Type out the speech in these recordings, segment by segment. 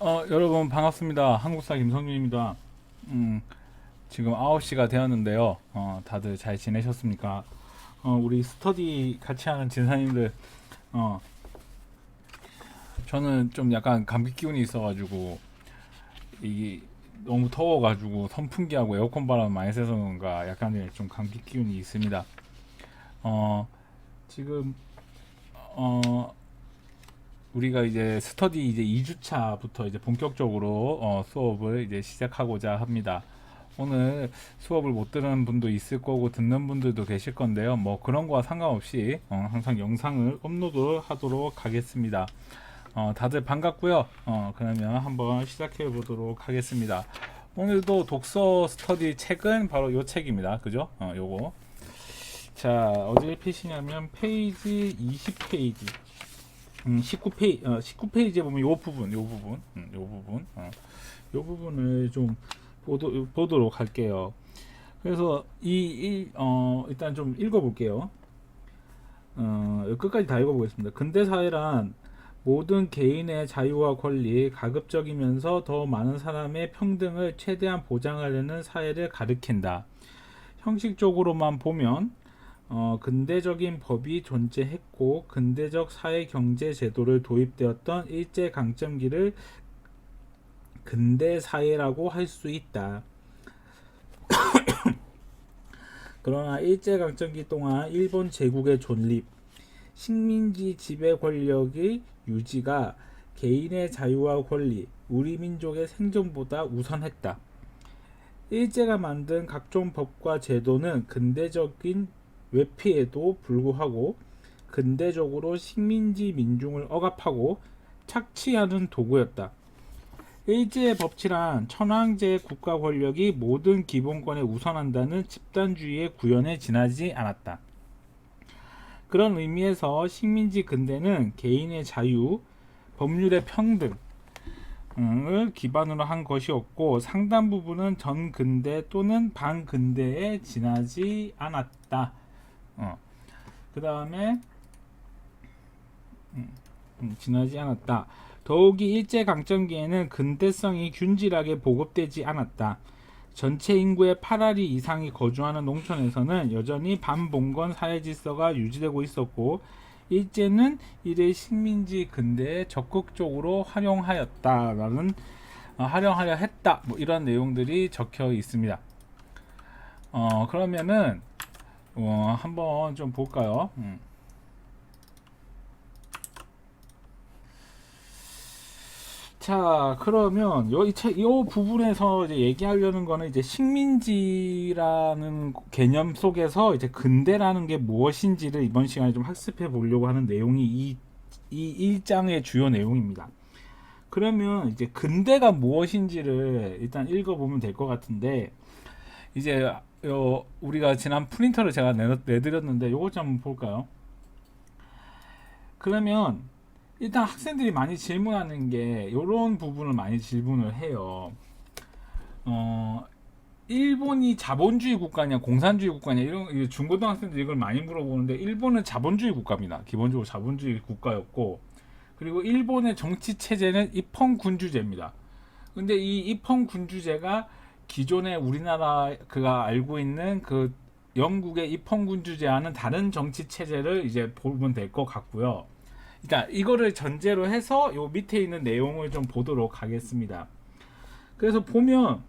여러분 반갑습니다. 한국사 김성준입니다. 지금 9시가 되었는데요. 다들 잘 지내셨습니까? 우리 스터디 같이 하는 진사님들, 어, 저는 좀 약간 감기 기운이 있어가지고, 이 너무 더워가지고 선풍기하고 에어컨 바람 많이 쐬서 그런가 약간 좀 감기 기운이 있습니다. 어, 지금, 어, 우리가 이제 스터디 이제 2주차부터 이제 본격적으로 수업을 이제 시작하고자 합니다. 오늘 수업을 못 들은 분도 있을 거고 듣는 분들도 계실 건데요. 뭐 그런 거와 상관없이 항상 영상을 업로드 하도록 하겠습니다. 다들 반갑고요. 그러면 한번 시작해 보도록 하겠습니다. 오늘도 독서 스터디 책은 바로 요 책입니다. 그죠? 요거. 자, 어디에 피시냐면 페이지 20페이지. 19페이지에 보면 요 부분을 좀 보도록 할게요. 그래서 일단 좀 읽어볼게요. 끝까지 다 읽어보겠습니다. 근대사회란 모든 개인의 자유와 권리, 가급적이면서 더 많은 사람의 평등을 최대한 보장하려는 사회를 가리킨다. 형식적으로만 보면 근대적인 법이 존재했고 근대적 사회 경제 제도를 도입되었던 일제 강점기를 근대 사회라고 할 수 있다. 그러나 일제 강점기 동안 일본 제국의 존립, 식민지 지배 권력의 유지가 개인의 자유와 권리, 우리 민족의 생존보다 우선했다. 일제가 만든 각종 법과 제도는 근대적인 외피에도 불구하고 근대적으로 식민지 민중을 억압하고 착취하는 도구였다. 일제의 법치란 천황제 국가 권력이 모든 기본권에 우선한다는 집단주의의 구현에 지나지 않았다. 그런 의미에서 식민지 근대는 개인의 자유, 법률의 평등을 기반으로 한 것이었고 상당 부분은 전근대 또는 반근대에 지나지 않았다. 그 다음에 지나지 않았다. 더욱이 일제강점기에는 근대성이 균질하게 보급되지 않았다. 전체 인구의 8알이 이상이 거주하는 농촌에서는 여전히 반봉건 사회질서가 유지되고 있었고 일제는 이를 식민지 근대에 적극적으로 활용하려 했다. 뭐 이런 내용들이 적혀 있습니다. 그러면은 한번 좀 볼까요? 자, 그러면 이 부분에서 이제 얘기하려는 거는 이제 식민지라는 개념 속에서 이제 근대라는 게 무엇인지를 이번 시간에 좀 학습해 보려고 하는 내용이 이 1장의 주요 내용입니다. 그러면 이제 근대가 무엇인지를 일단 읽어보면 될 것 같은데, 이제 우리가 지난 프린터를 제가 내드렸는데 요거 좀 한번 볼까요? 그러면 일단 학생들이 많이 질문하는 게 이런 부분을 많이 질문을 해요. 일본이 자본주의 국가냐 공산주의 국가냐 이런 중고등학생들이 이걸 많이 물어보는데 일본은 자본주의 국가입니다. 기본적으로 자본주의 국가였고 그리고 일본의 정치 체제는 입헌군주제입니다. 근데 이 입헌군주제가 기존의 우리나라 그가 알고 있는 그 영국의 입헌군주제와는 다른 정치 체제를 이제 보면 될 것 같고요. 그러니까 이거를 전제로 해서 요 밑에 있는 내용을 좀 보도록 하겠습니다. 그래서 보면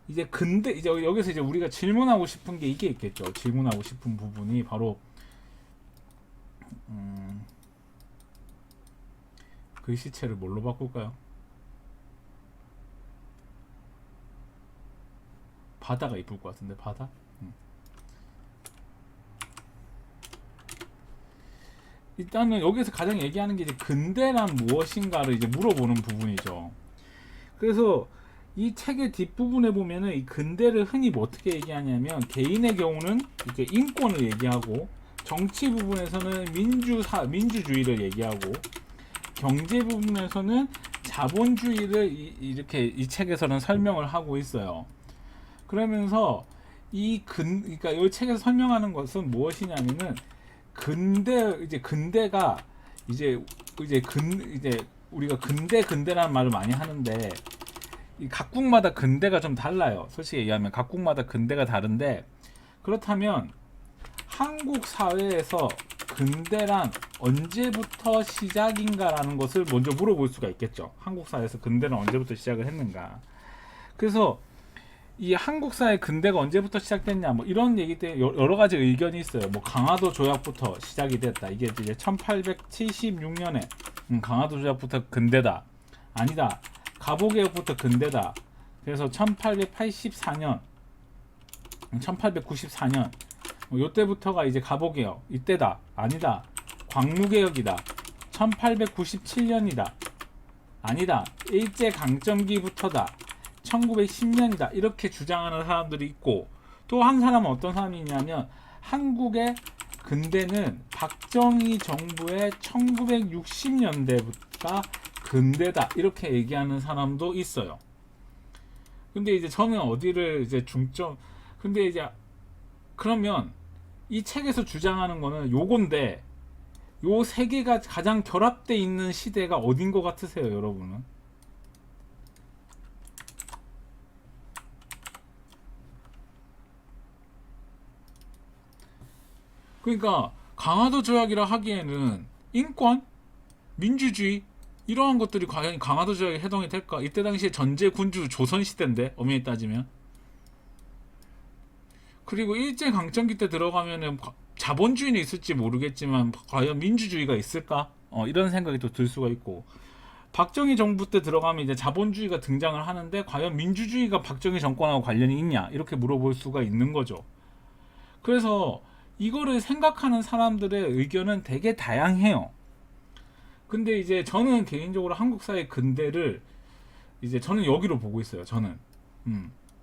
이제 근데 이제 여기서 이제 우리가 질문하고 싶은 게 이게 있겠죠. 질문하고 싶은 부분이 바로 글씨체를 뭘로 바꿀까요? 바다가 이쁠 것 같은데 바다? 일단은 여기서 가장 얘기하는 게 이제 근대란 무엇인가를 이제 물어보는 부분이죠. 그래서 이 책의 뒷부분에 보면은 이 근대를 흔히 뭐 어떻게 얘기하냐면 개인의 경우는 이제 인권을 얘기하고 정치 부분에서는 민주주의를 얘기하고 경제 부분에서는 자본주의를 이렇게 이 책에서는 설명을 하고 있어요. 그러면서 그러니까 이 책에서 설명하는 것은 무엇이냐면은 근대가 이제 우리가 근대라는 말을 많이 하는데 이 각국마다 근대가 좀 달라요. 솔직히 얘기하면 각국마다 근대가 다른데, 그렇다면 한국 사회에서 근대란 언제부터 시작인가라는 것을 먼저 물어볼 수가 있겠죠. 한국 사회에서 근대는 언제부터 시작을 했는가. 그래서 이 한국 사회 근대가 언제부터 시작됐냐, 뭐 이런 얘기 때 여러 가지 의견이 있어요. 뭐 강화도 조약부터 시작이 됐다. 이게 이제 1876년에 강화도 조약부터 근대다. 아니다. 갑오개혁부터 근대다. 그래서 1884년, 1894년 요때부터가 이제 갑오개혁 이때다. 아니다. 광무개혁이다. 1897년이다. 아니다. 일제강점기부터다. 1910년이다. 이렇게 주장하는 사람들이 있고, 또 한 사람은 어떤 사람이 있냐면 한국의 근대는 박정희 정부의 1960년대부터 근대다. 이렇게 얘기하는 사람도 있어요. 근데 이제 저는 어디를 이제 근데 이제 그러면 이 책에서 주장하는 거는 요건데, 요 세 개가 가장 결합돼 있는 시대가 어딘 것 같으세요, 여러분은? 그러니까 강화도 조약이라 하기에는 인권, 민주주의 이러한 것들이 과연 강화도 조약에 해당이 될까? 이때 당시에 전제 군주 조선 시대인데 엄연히 따지면. 그리고 일제 강점기 때 들어가면은 자본주의는 있을지 모르겠지만 과연 민주주의가 있을까? 이런 생각이 또 들 수가 있고, 박정희 정부 때 들어가면 이제 자본주의가 등장을 하는데 과연 민주주의가 박정희 정권하고 관련이 있냐? 이렇게 물어볼 수가 있는 거죠. 그래서 이거를 생각하는 사람들의 의견은 되게 다양해요. 근데 이제 저는 개인적으로 한국 사회 근대를 이제 저는 여기로 보고 있어요. 저는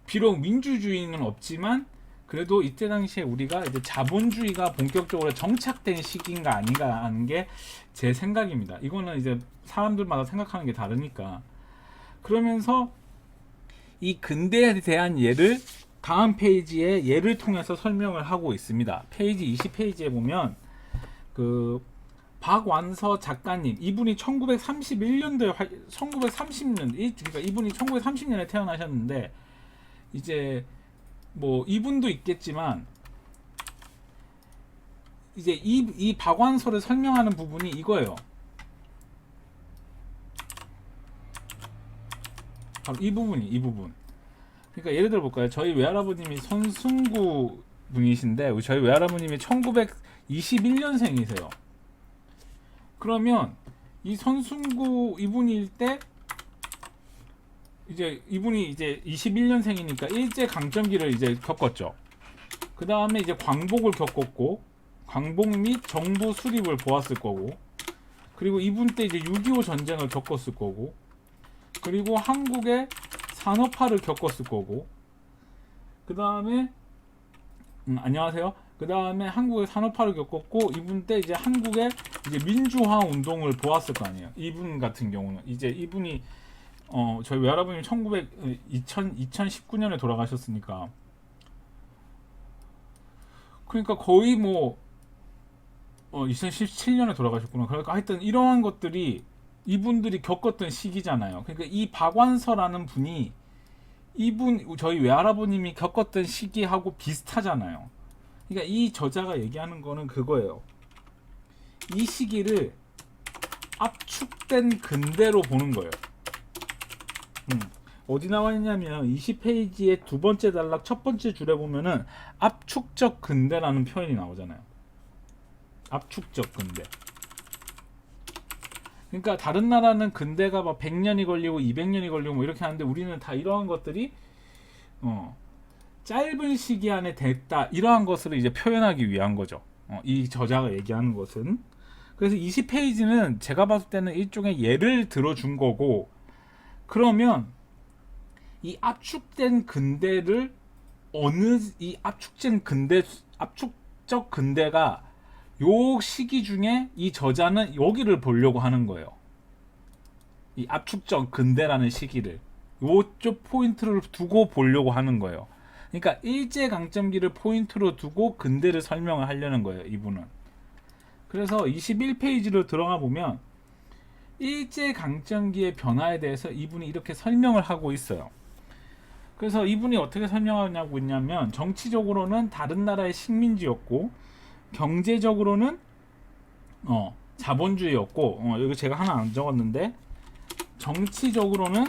비록 민주주의는 없지만 그래도 이때 당시에 우리가 이제 자본주의가 본격적으로 정착된 시기인가 아닌가 하는 게 제 생각입니다. 이거는 이제 사람들마다 생각하는 게 다르니까. 그러면서 이 근대에 대한 예를 다음 페이지에 예를 통해서 설명을 하고 있습니다. 페이지 20페이지에 보면 그 박완서 작가님, 이분이 1930년, 그러니까 이분이 1930년에 태어나셨는데, 이제 뭐 이분도 있겠지만 이제 이 박완서를 설명하는 부분이 이거예요. 바로 이 부분. 그러니까 예를 들어 볼까요? 저희 외할아버님이 손승구 분이신데, 저희 외할아버님이 1921년생이세요. 그러면 이 손승구 이분일 때 이제 이분이 이제 21년생이니까 일제 강점기를 이제 겪었죠. 그 다음에 이제 광복을 겪었고, 광복 및 정부 수립을 보았을 거고, 그리고 이분 때 이제 6.25 전쟁을 겪었을 거고, 그리고 한국의 산업화를 겪었을 거고, 그 다음에 안녕하세요. 그 다음에 한국의 산업화를 겪었고, 이분 때 이제 한국의 이제 민주화 운동을 보았을 거 아니에요. 이분 같은 경우는 이제 이분이 저희 외할아버님이 2019년에 돌아가셨으니까, 그러니까 거의 뭐 2017년에 돌아가셨구나. 그러니까 하여튼 이러한 것들이 이분들이 겪었던 시기잖아요. 그러니까 이 박완서라는 분이 저희 외할아버님이 겪었던 시기하고 비슷하잖아요. 그러니까 이 저자가 얘기하는 거는 그거예요. 이 시기를 압축된 근대로 보는 거예요. 어디 나와 있냐면 20페이지의 두 번째 단락 첫 번째 줄에 보면은 압축적 근대라는 표현이 나오잖아요. 압축적 근대. 그러니까 다른 나라는 근대가 막 100년이 걸리고 200년이 걸리고 뭐 이렇게 하는데, 우리는 다 이러한 것들이 짧은 시기 안에 됐다, 이러한 것을 이제 표현하기 위한 거죠. 이 저자가 얘기하는 것은. 그래서 20페이지는 제가 봤을 때는 일종의 예를 들어준 거고, 그러면 이 압축된 근대를 이 압축적 근대가 요 시기 중에 이 저자는 여기를 보려고 하는 거예요. 이 압축적 근대라는 시기를 요쪽 포인트를 두고 보려고 하는 거예요. 그러니까 일제 강점기를 포인트로 두고 근대를 설명을 하려는 거예요, 이분은. 그래서 21페이지로 들어가 보면 일제강점기의 변화에 대해서 이분이 이렇게 설명을 하고 있어요. 그래서 이분이 어떻게 설명하냐고 있냐면, 정치적으로는 다른 나라의 식민지였고, 경제적으로는 자본주의였고, 이거 제가 하나 안 적었는데, 정치적으로는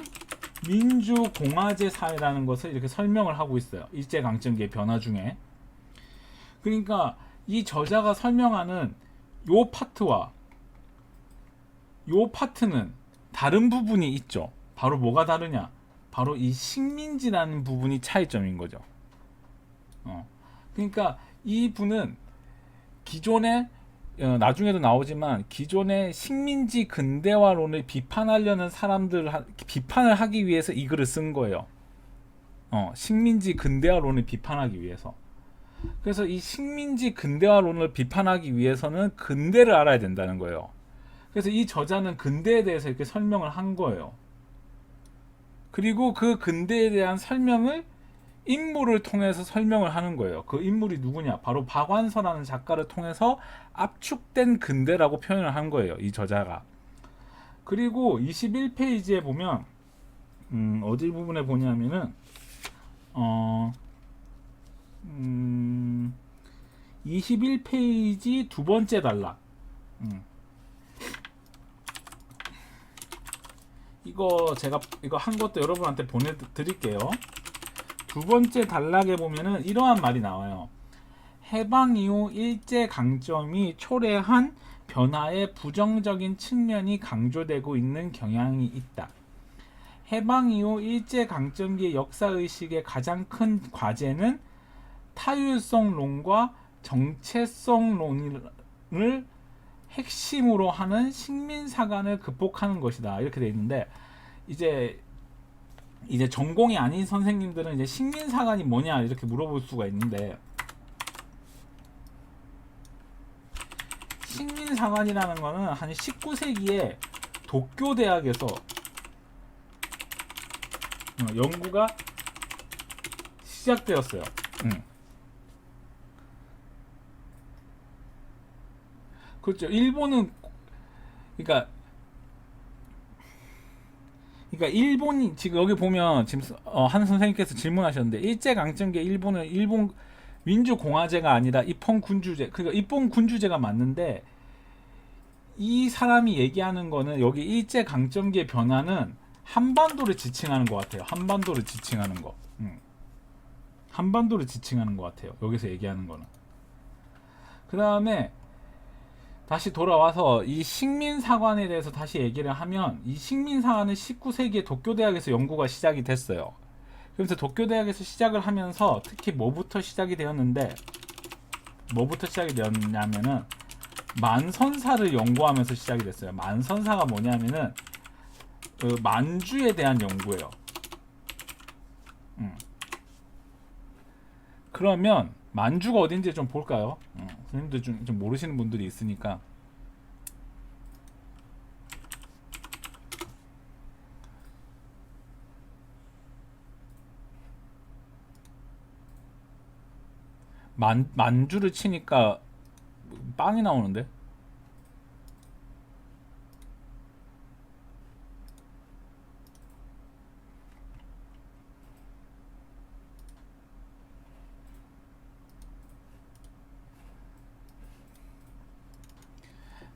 민주공화제 사회라는 것을 이렇게 설명을 하고 있어요. 일제강점기의 변화 중에. 그러니까 이 저자가 설명하는 요 파트와 요 파트는 다른 부분이 있죠. 바로 뭐가 다르냐? 바로 이 식민지라는 부분이 차이점인 거죠. 그러니까 이 분은 기존에 나중에도 나오지만 기존의 식민지 근대화론을 비판하려는 비판을 하기 위해서 이 글을 쓴 거예요. 식민지 근대화론을 비판하기 위해서. 그래서 이 식민지 근대화론을 비판하기 위해서는 근대를 알아야 된다는 거예요. 그래서 이 저자는 근대에 대해서 이렇게 설명을 한 거예요. 그리고 그 근대에 대한 설명을 인물을 통해서 설명을 하는 거예요. 그 인물이 누구냐? 바로 박완서라는 작가를 통해서 압축된 근대라고 표현을 한 거예요. 이 저자가. 그리고 21페이지에 보면 어디 부분에 보냐면은 21페이지 두 번째 단락. 이거 제가 이거 한 것도 여러분한테 보내드릴게요. 두 번째 단락에 보면은 이러한 말이 나와요. 해방 이후 일제 강점이 초래한 변화의 부정적인 측면이 강조되고 있는 경향이 있다. 해방 이후 일제 강점기의 역사의식의 가장 큰 과제는 타율성론과 정체성론을 핵심으로 하는 식민사관을 극복하는 것이다. 이렇게 돼 있는데, 이제 전공이 아닌 선생님들은 이제 식민사관이 뭐냐 이렇게 물어볼 수가 있는데, 식민사관이라는 거는 한 19세기에 도쿄 대학에서 연구가 시작되었어요. 그렇죠. 일본은 그러니까 일본이 지금 여기 보면 지금 한 선생님께서 질문하셨는데, 일제강점기 일본 민주공화제가 아니라 입헌군주제, 그러니까 입헌군주제가 맞는데, 이 사람이 얘기하는 거는 여기 일제강점기의 변화는 한반도를 지칭하는 것 같아요. 한반도를 지칭하는 거. 한반도를 지칭하는 것 같아요. 여기서 얘기하는 거는. 그 다음에 다시 돌아와서 이 식민사관에 대해서 다시 얘기를 하면, 이 식민사관은 19세기에 도쿄대학에서 연구가 시작이 됐어요. 그래서 도쿄대학에서 시작을 하면서 특히 뭐부터 시작이 되었냐면은 만선사를 연구하면서 시작이 됐어요. 만선사가 뭐냐면은 그 만주에 대한 연구예요. 그러면 만주가 어딘지 좀 볼까요? 선생님들 좀 모르시는 분들이 있으니까. 만주를 치니까 빵이 나오는데?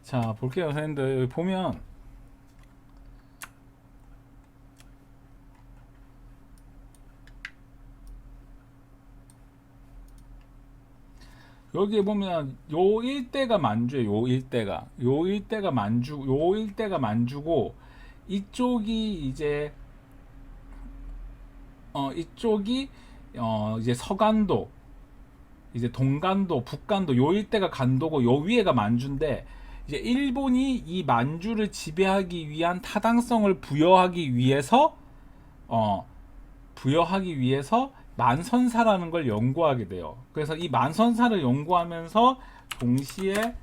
자, 볼게요. 선생님들 여기 보면 여기에 보면 요 일대가 만주예요. 요 일대가 만주고, 이쪽이 이제 이쪽이 이제 서간도, 이제 동간도, 북간도, 요 일대가 간도고, 요 위에가 만주인데, 이제 일본이 이 만주를 지배하기 위한 타당성을 부여하기 위해서 만선사라는 걸 연구하게 돼요. 그래서 이 만선사를 연구하면서 동시에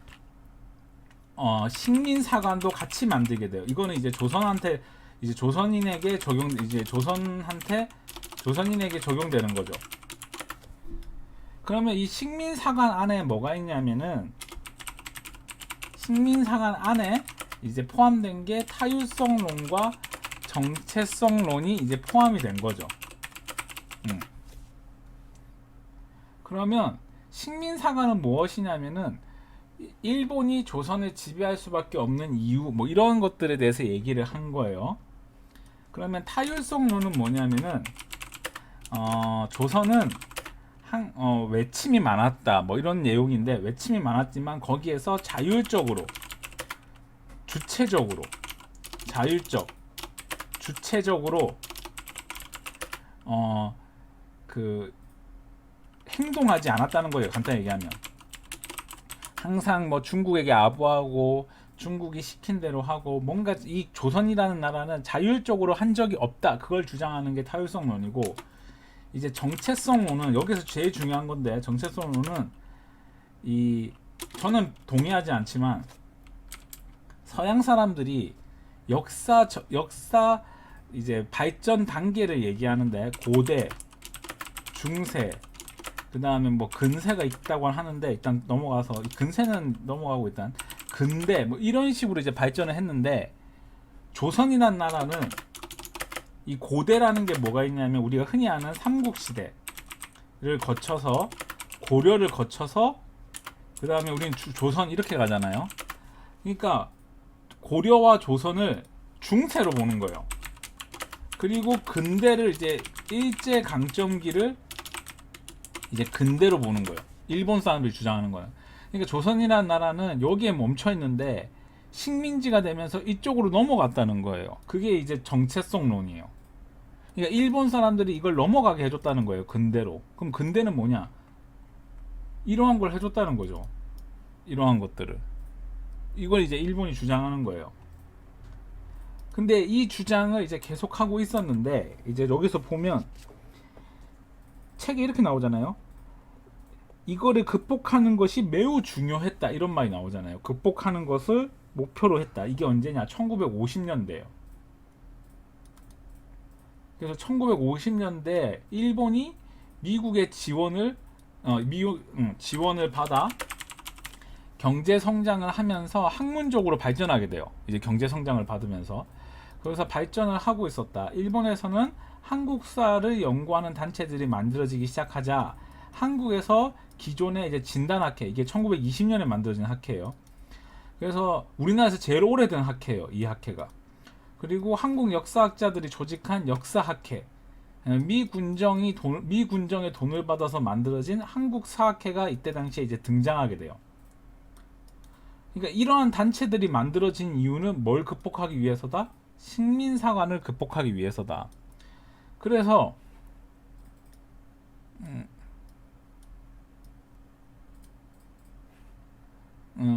식민사관도 같이 만들게 돼요. 이거는 이제 조선한테, 이제 조선인에게 적용되는 거죠. 그러면 이 식민사관 안에 뭐가 있냐면은, 식민사관 안에 이제 포함된 게 타율성론과 정체성론이 이제 포함이 된 거죠. 그러면 식민사관은 무엇이냐면은 일본이 조선을 지배할 수밖에 없는 이유 뭐 이런 것들에 대해서 얘기를 한 거예요. 그러면 타율성론은 뭐냐면은 조선은 외침이 많았다 뭐 이런 내용인데, 외침이 많았지만 거기에서 자율적으로 주체적으로 그 행동하지 않았다는 거예요. 간단히 얘기하면 항상 뭐 중국에게 아부하고 중국이 시킨 대로 하고, 뭔가 이 조선이라는 나라는 자율적으로 한 적이 없다, 그걸 주장하는 게 타율성론이고, 이제 정체성론은 여기서 제일 중요한 건데, 정체성론은 저는 동의하지 않지만 서양 사람들이 역사 이제 발전 단계를 얘기하는데, 고대, 중세, 그 다음에 뭐 근세가 있다고 하는데, 일단 넘어가서 근세는 넘어가고, 일단 근대 뭐 이런 식으로 이제 발전을 했는데, 조선이라는 나라는 이 고대라는 게 뭐가 있냐면, 우리가 흔히 아는 삼국시대를 거쳐서 고려를 거쳐서 그 다음에 우리는 조선 이렇게 가잖아요. 그러니까 고려와 조선을 중세로 보는 거예요. 그리고 근대를 이제 일제 강점기를 이제 근대로 보는 거예요. 일본 사람들이 주장하는 거예요. 그러니까 조선이라는 나라는 여기에 멈춰 있는데 식민지가 되면서 이쪽으로 넘어갔다는 거예요. 그게 이제 정체성론이에요. 그러니까 일본 사람들이 이걸 넘어가게 해줬다는 거예요. 근대로. 그럼 근대는 뭐냐? 이러한 걸 해줬다는 거죠. 이러한 것들을. 이걸 이제 일본이 주장하는 거예요. 근데 이 주장을 이제 계속하고 있었는데, 이제 여기서 보면 책에 이렇게 나오잖아요. 이거를 극복하는 것이 매우 중요했다, 이런 말이 나오잖아요. 극복하는 것을 목표로 했다. 이게 언제냐? 1950년대예요. 그래서 1950년대 일본이 미국의 지원을 받아 경제 성장을 하면서 학문적으로 발전하게 돼요. 이제 경제 성장을 받으면서. 그래서 발전을 하고 있었다. 일본에서는 한국사를 연구하는 단체들이 만들어지기 시작하자, 한국에서 기존의 이제 진단학회, 이게 1920년에 만들어진 학회예요. 그래서 우리나라에서 제일 오래된 학회예요, 이 학회가. 그리고 한국 역사학자들이 조직한 역사학회, 미군정의 돈을 받아서 만들어진 한국사학회가 이때 당시에 이제 등장하게 돼요. 그러니까 이러한 단체들이 만들어진 이유는 뭘 극복하기 위해서다? 식민사관을 극복하기 위해서다. 그래서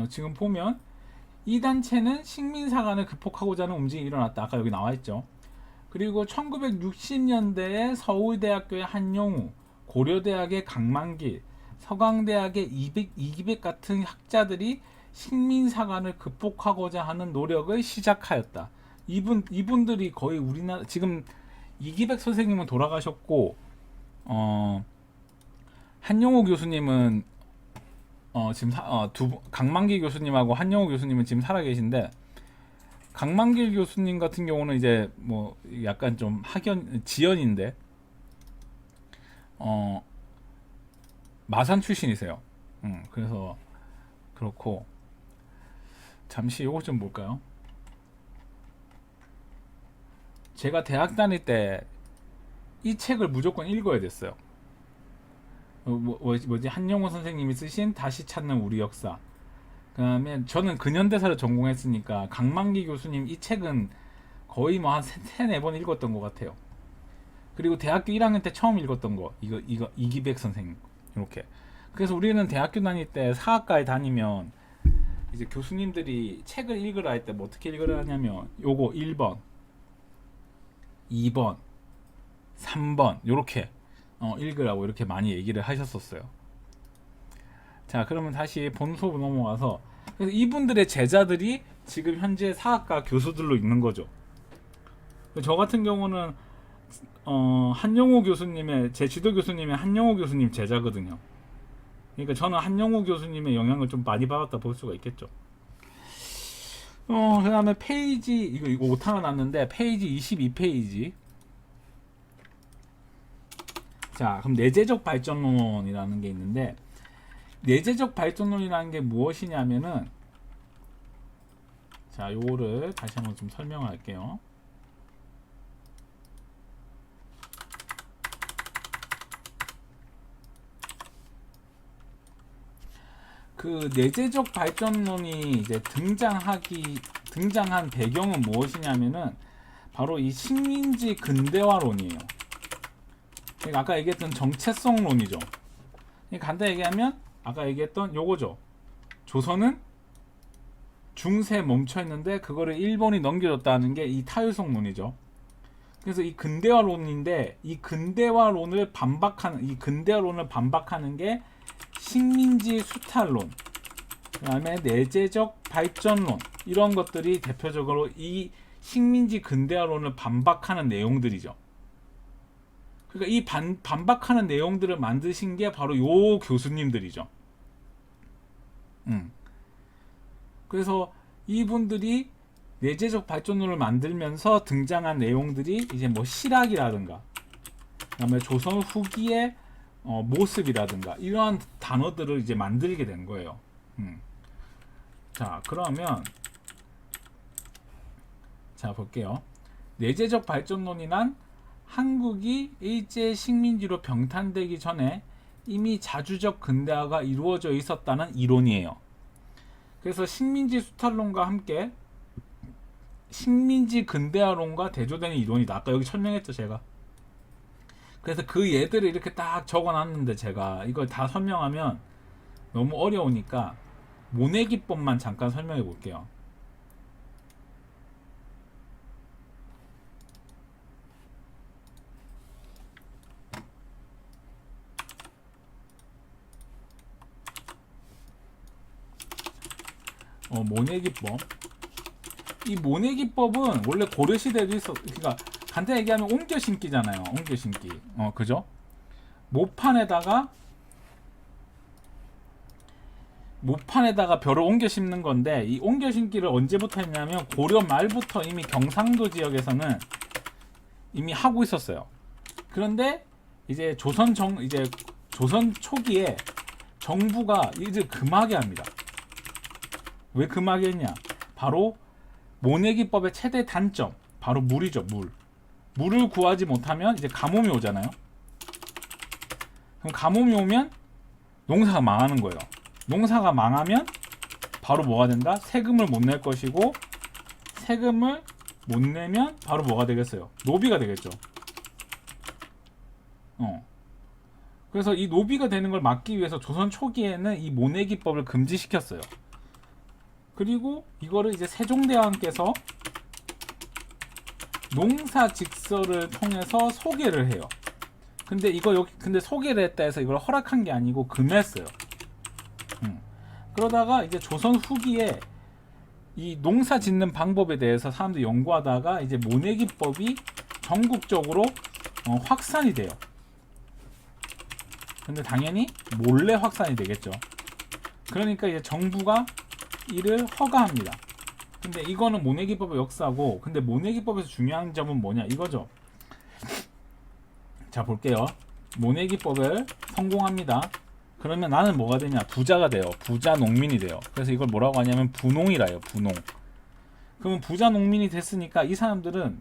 지금 보면 이 단체는 식민사관을 극복하고자 하는 움직임이 일어났다. 아까 여기 나와있죠. 그리고 1960년대에 서울대학교의 한용우, 고려대학의 강만길, 서강대학의 이기백 같은 학자들이 식민사관을 극복하고자 하는 노력을 시작하였다. 이분들이 거의 우리나라, 지금 이기백 선생님은 돌아가셨고, 한용우 교수님은 지금 강만길 교수님하고 한용우 교수님은 지금 살아계신데, 강만길 교수님 같은 경우는 이제 뭐 약간 좀 지연인데 마산 출신이세요. 그래서 그렇고, 잠시 요거 좀 볼까요? 제가 대학 다닐 때 이 책을 무조건 읽어야 됐어요. 뭐지, 한용우 선생님이 쓰신 다시 찾는 우리 역사. 그 다음에 저는 근현대사를 전공했으니까 강만기 교수님 이 책은 거의 뭐 한 3-4번 읽었던 것 같아요. 그리고 대학교 1학년 때 처음 읽었던 거 이거 이기백 선생님, 이렇게. 그래서 우리는 대학교 다닐 때 사학과에 다니면 이제 교수님들이 책을 읽으라 할 때 뭐 어떻게 읽으라 하냐면, 요거 1번, 2번, 3번 요렇게 읽으라고 이렇게 많이 얘기를 하셨었어요. 자, 그러면 다시 본 수업 넘어가서, 그래서 이분들의 제자들이 지금 현재 사학과 교수들로 있는 거죠. 저 같은 경우는 한용우 교수님의, 제 지도 교수님의 한용우 교수님 제자거든요. 그러니까 저는 한용우 교수님의 영향을 좀 많이 받았다 볼 수가 있겠죠. 그다음에 페이지 이거 오타가 났는데 페이지 22페이지. 자, 그럼 내재적 발전론이라는 게 있는데 내재적 발전론이라는 게 무엇이냐면은 자, 요거를 다시 한번 좀 설명할게요. 그 내재적 발전론이 이제 등장한 배경은 무엇이냐면은 바로 이 식민지 근대화론이에요. 그러니까 아까 얘기했던 정체성론이죠. 그러니까 간단히 얘기하면 아까 얘기했던 요거죠. 조선은 중세에 멈춰 있는데 그거를 일본이 넘겨줬다는 게 이 타율성론이죠. 그래서 이 근대화론인데 이 근대화론을 반박하는 게 식민지 수탈론, 그다음에 내재적 발전론, 이런 것들이 대표적으로 이 식민지 근대화론을 반박하는 내용들이죠. 그러니까 이 반박하는 내용들을 만드신 게 바로 요 교수님들이죠. 그래서 이분들이 내재적 발전론을 만들면서 등장한 내용들이 이제 뭐 실학이라든가 그다음에 조선 후기의 모습이라든가 이러한 단어들을 이제 만들게 된 거예요. 자, 그러면 자 볼게요. 내재적 발전론이란 한국이 일제 식민지로 병탄되기 전에 이미 자주적 근대화가 이루어져 있었다는 이론이에요. 그래서 식민지 수탈론과 함께 식민지 근대화론과 대조되는 이론이다. 아까 여기 설명했죠, 제가. 그래서 그 예들을 이렇게 딱 적어놨는데 제가 이걸 다 설명하면 너무 어려우니까 모내기법만 잠깐 설명해 볼게요. 모내기법. 이 모내기법은 원래 고려시대에도 있었, 그러니까 간단히 얘기하면 옮겨 심기잖아요. 옮겨 심기. 그죠? 모판에다가 벼를 옮겨 심는 건데 이 옮겨 심기를 언제부터 했냐면 고려 말부터 이미 경상도 지역에서는 이미 하고 있었어요. 그런데 이제 조선 초기에 정부가 이제 금하게 합니다. 왜 금하게 했냐? 바로 모내기법의 최대 단점, 바로 물이죠. 물을 구하지 못하면 이제 가뭄이 오잖아요. 그럼 가뭄이 오면 농사가 망하는 거예요. 농사가 망하면 바로 뭐가 된다? 세금을 못 낼 것이고, 세금을 못 내면 바로 뭐가 되겠어요? 노비가 되겠죠. 그래서 이 노비가 되는 걸 막기 위해서 조선 초기에는 이 모내기법을 금지시켰어요. 그리고 이거를 이제 세종대왕께서 농사직서를 통해서 소개를 해요. 근데 소개를 했다 해서 이걸 허락한 게 아니고 금했어요. 그러다가 이제 조선 후기에 이 농사 짓는 방법에 대해서 사람들이 연구하다가 이제 모내기법이 전국적으로 확산이 돼요. 근데 당연히 몰래 확산이 되겠죠. 그러니까 이제 정부가 이를 허가합니다. 근데 이거는 모내기법의 역사고, 근데 모내기법에서 중요한 점은 뭐냐 이거죠. 자, 볼게요. 모내기법을 성공합니다. 그러면 나는 뭐가 되냐? 부자가 돼요. 부자 농민이 돼요. 그래서 이걸 뭐라고 하냐면 분홍이라 해요. 분홍. 그러면 부자 농민이 됐으니까 이 사람들은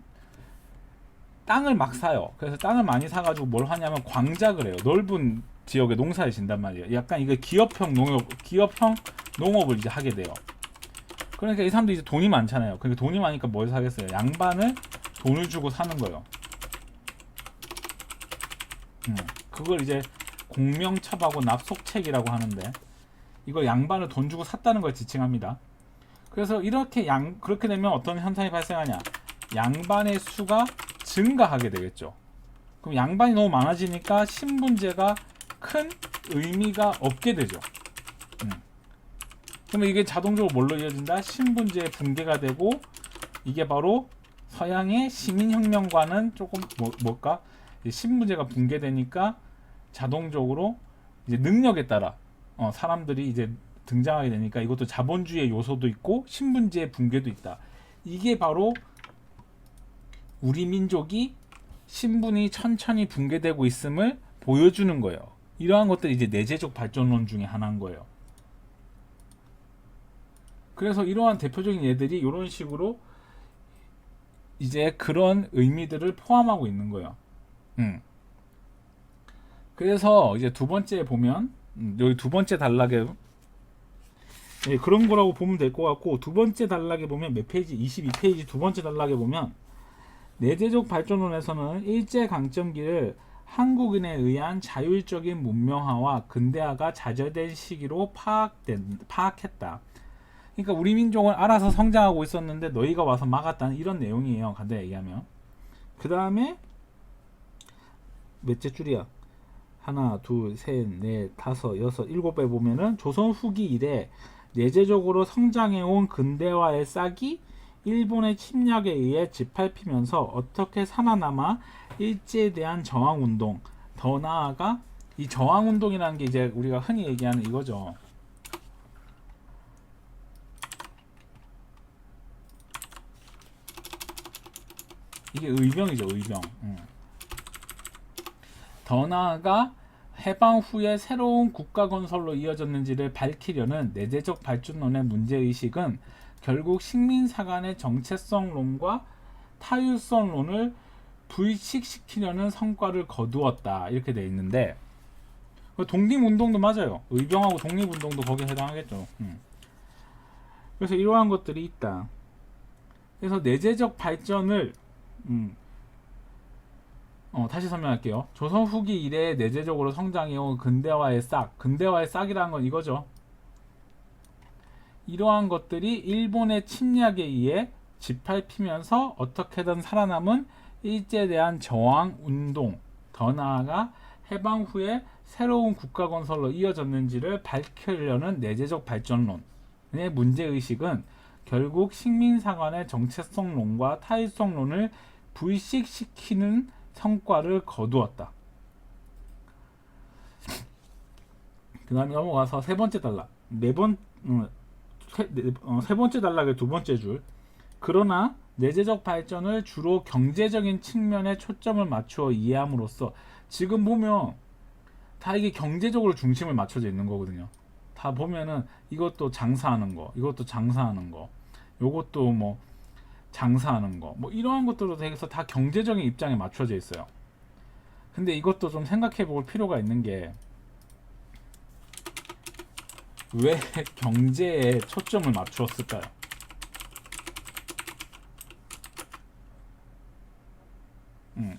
땅을 막 사요. 그래서 땅을 많이 사가지고 뭘 하냐면 광작을 해요. 넓은 지역에 농사를 진단 말이에요. 약간 이게 기업형 농업을 이제 하게 돼요. 그러니까 이 사람들이 이제 돈이 많잖아요. 그러니까 돈이 많으니까 뭘 사겠어요? 양반을 돈을 주고 사는 거예요. 그걸 이제 공명첩하고 납속책이라고 하는데, 이걸 양반을 돈 주고 샀다는 걸 지칭합니다. 그래서 그렇게 되면 어떤 현상이 발생하냐? 양반의 수가 증가하게 되겠죠. 그럼 양반이 너무 많아지니까 신분제가 큰 의미가 없게 되죠. 그러면 이게 자동적으로 뭘로 이어진다? 신분제의 붕괴가 되고, 이게 바로 서양의 시민혁명과는 조금 뭘까? 신분제가 붕괴되니까 자동적으로 이제 능력에 따라 사람들이 이제 등장하게 되니까 이것도 자본주의의 요소도 있고 신분제의 붕괴도 있다. 이게 바로 우리 민족이 신분이 천천히 붕괴되고 있음을 보여주는 거예요. 이러한 것들이 이제 내재적 발전론 중에 하나인 거예요. 그래서 이러한 대표적인 예들이 이런 식으로 이제 그런 의미들을 포함하고 있는 거예요. 그래서 이제 두 번째 보면 여기 두 번째 단락에 그런 거라고 보면 될 것 같고, 두 번째 단락에 보면 몇 페이지? 22페이지 두 번째 단락에 보면 내재적 발전론에서는 일제강점기를 한국인에 의한 자율적인 문명화와 근대화가 좌절된 시기로 파악했다. 그러니까 우리 민족은 알아서 성장하고 있었는데 너희가 와서 막았다는 이런 내용이에요. 간단히 얘기하면. 그 다음에 몇째 줄이야? 하나, 둘, 셋, 넷, 다섯, 여섯, 일곱 배 보면은 조선 후기 이래 내재적으로 성장해온 근대화의 싹이 일본의 침략에 의해 짓밟히면서 어떻게 살아남아 일제에 대한 저항운동, 더 나아가 이 저항운동이라는 게 이제 우리가 흔히 얘기하는 이거죠. 이게 의병이죠, 의병. 더 나아가 해방 후에 새로운 국가 건설로 이어졌는지를 밝히려는 내재적 발전론의 문제의식은 결국 식민사관의 정체성론과 타율성론을 불식시키려는 성과를 거두었다. 이렇게 돼 있는데 독립운동도 맞아요. 의병하고 독립운동도 거기에 해당하겠죠. 그래서 이러한 것들이 있다. 그래서 내재적 발전을 다시 설명할게요. 조선 후기 이래 내재적으로 성장해온 근대화의 싹, 근대화의 싹이라는 건 이거죠. 이러한 것들이 일본의 침략에 의해 짓밟히면서 어떻게든 살아남은 일제에 대한 저항 운동, 더 나아가 해방 후에 새로운 국가 건설로 이어졌는지를 밝히려는 내재적 발전론의 문제의식은 결국 식민사관의 정체성론과 타일성론을 불식시키는 성과를 거두었다. 그 다음에 넘어가서 세 번째 단락. 세 번째 단락의 두 번째 줄. 그러나 내재적 발전을 주로 경제적인 측면에 초점을 맞추어 이해함으로써, 지금 보면 다 이게 경제적으로 중심을 맞춰져 있는 거거든요. 다 보면은 이것도 장사하는 거, 이것도 장사하는 거, 요것도 뭐 장사하는 거, 뭐 이러한 것들로 대해서 다 경제적인 입장에 맞춰져 있어요. 근데 이것도 좀 생각해 볼 필요가 있는 게, 왜 경제에 초점을 맞추었을까요?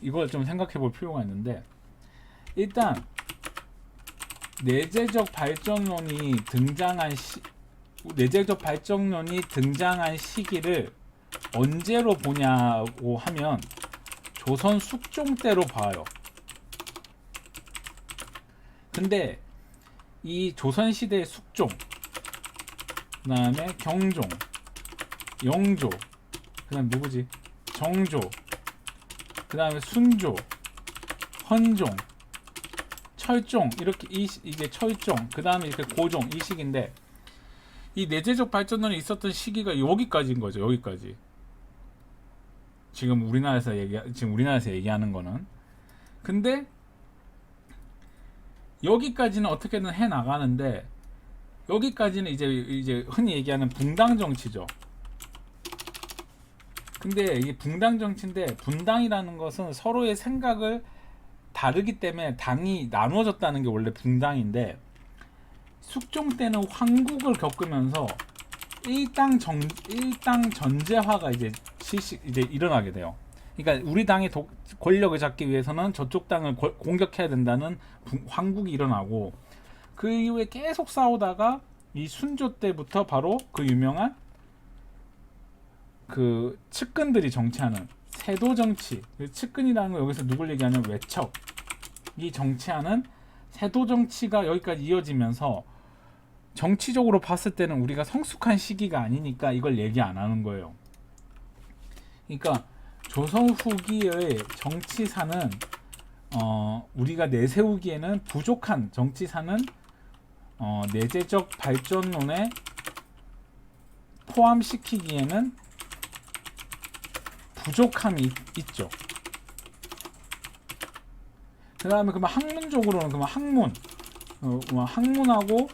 이걸 좀 생각해 볼 필요가 있는데, 일단 내재적 발전론이 등장한 시기를 언제로 보냐고 하면 조선 숙종 때로 봐요. 근데 이 조선시대의 숙종, 그 다음에 경종, 영조, 그 다음 누구지? 정조, 그 다음에 순조, 헌종, 철종, 이렇게 이게 철종, 그 다음에 이렇게 고종, 이 시기인데, 이 내재적 발전론이 있었던 시기가 여기까지인 거죠. 여기까지. 지금 우리나라에서 얘기하는 거는. 근데 여기까지는 어떻게든 해 나가는데, 여기까지는 이제 흔히 얘기하는 분당 정치죠. 근데 이게 분당 정치인데, 분당이라는 것은 서로의 생각을 다르기 때문에 당이 나누어졌다는 게 원래 분당인데, 숙종 때는 황국을 겪으면서 일당 전제화가 이제 일어나게 돼요. 그러니까 우리 당이 권력을 잡기 위해서는 저쪽 당을 공격해야 된다는 황국이 일어나고, 그 이후에 계속 싸우다가 이 순조 때부터 바로 그 유명한 그 측근들이 정치하는 세도 정치, 측근이라는 거 여기서 누굴 얘기하냐면 외척이 정치하는 세도 정치가 여기까지 이어지면서, 정치적으로 봤을 때는 우리가 성숙한 시기가 아니니까 이걸 얘기 안 하는 거예요. 그러니까 조선 후기의 정치사는 우리가 내세우기에는 부족한 정치사는 내재적 발전론에 포함시키기에는 부족함이 있죠. 그 다음에 그러면 학문적으로는 그러면 학문하고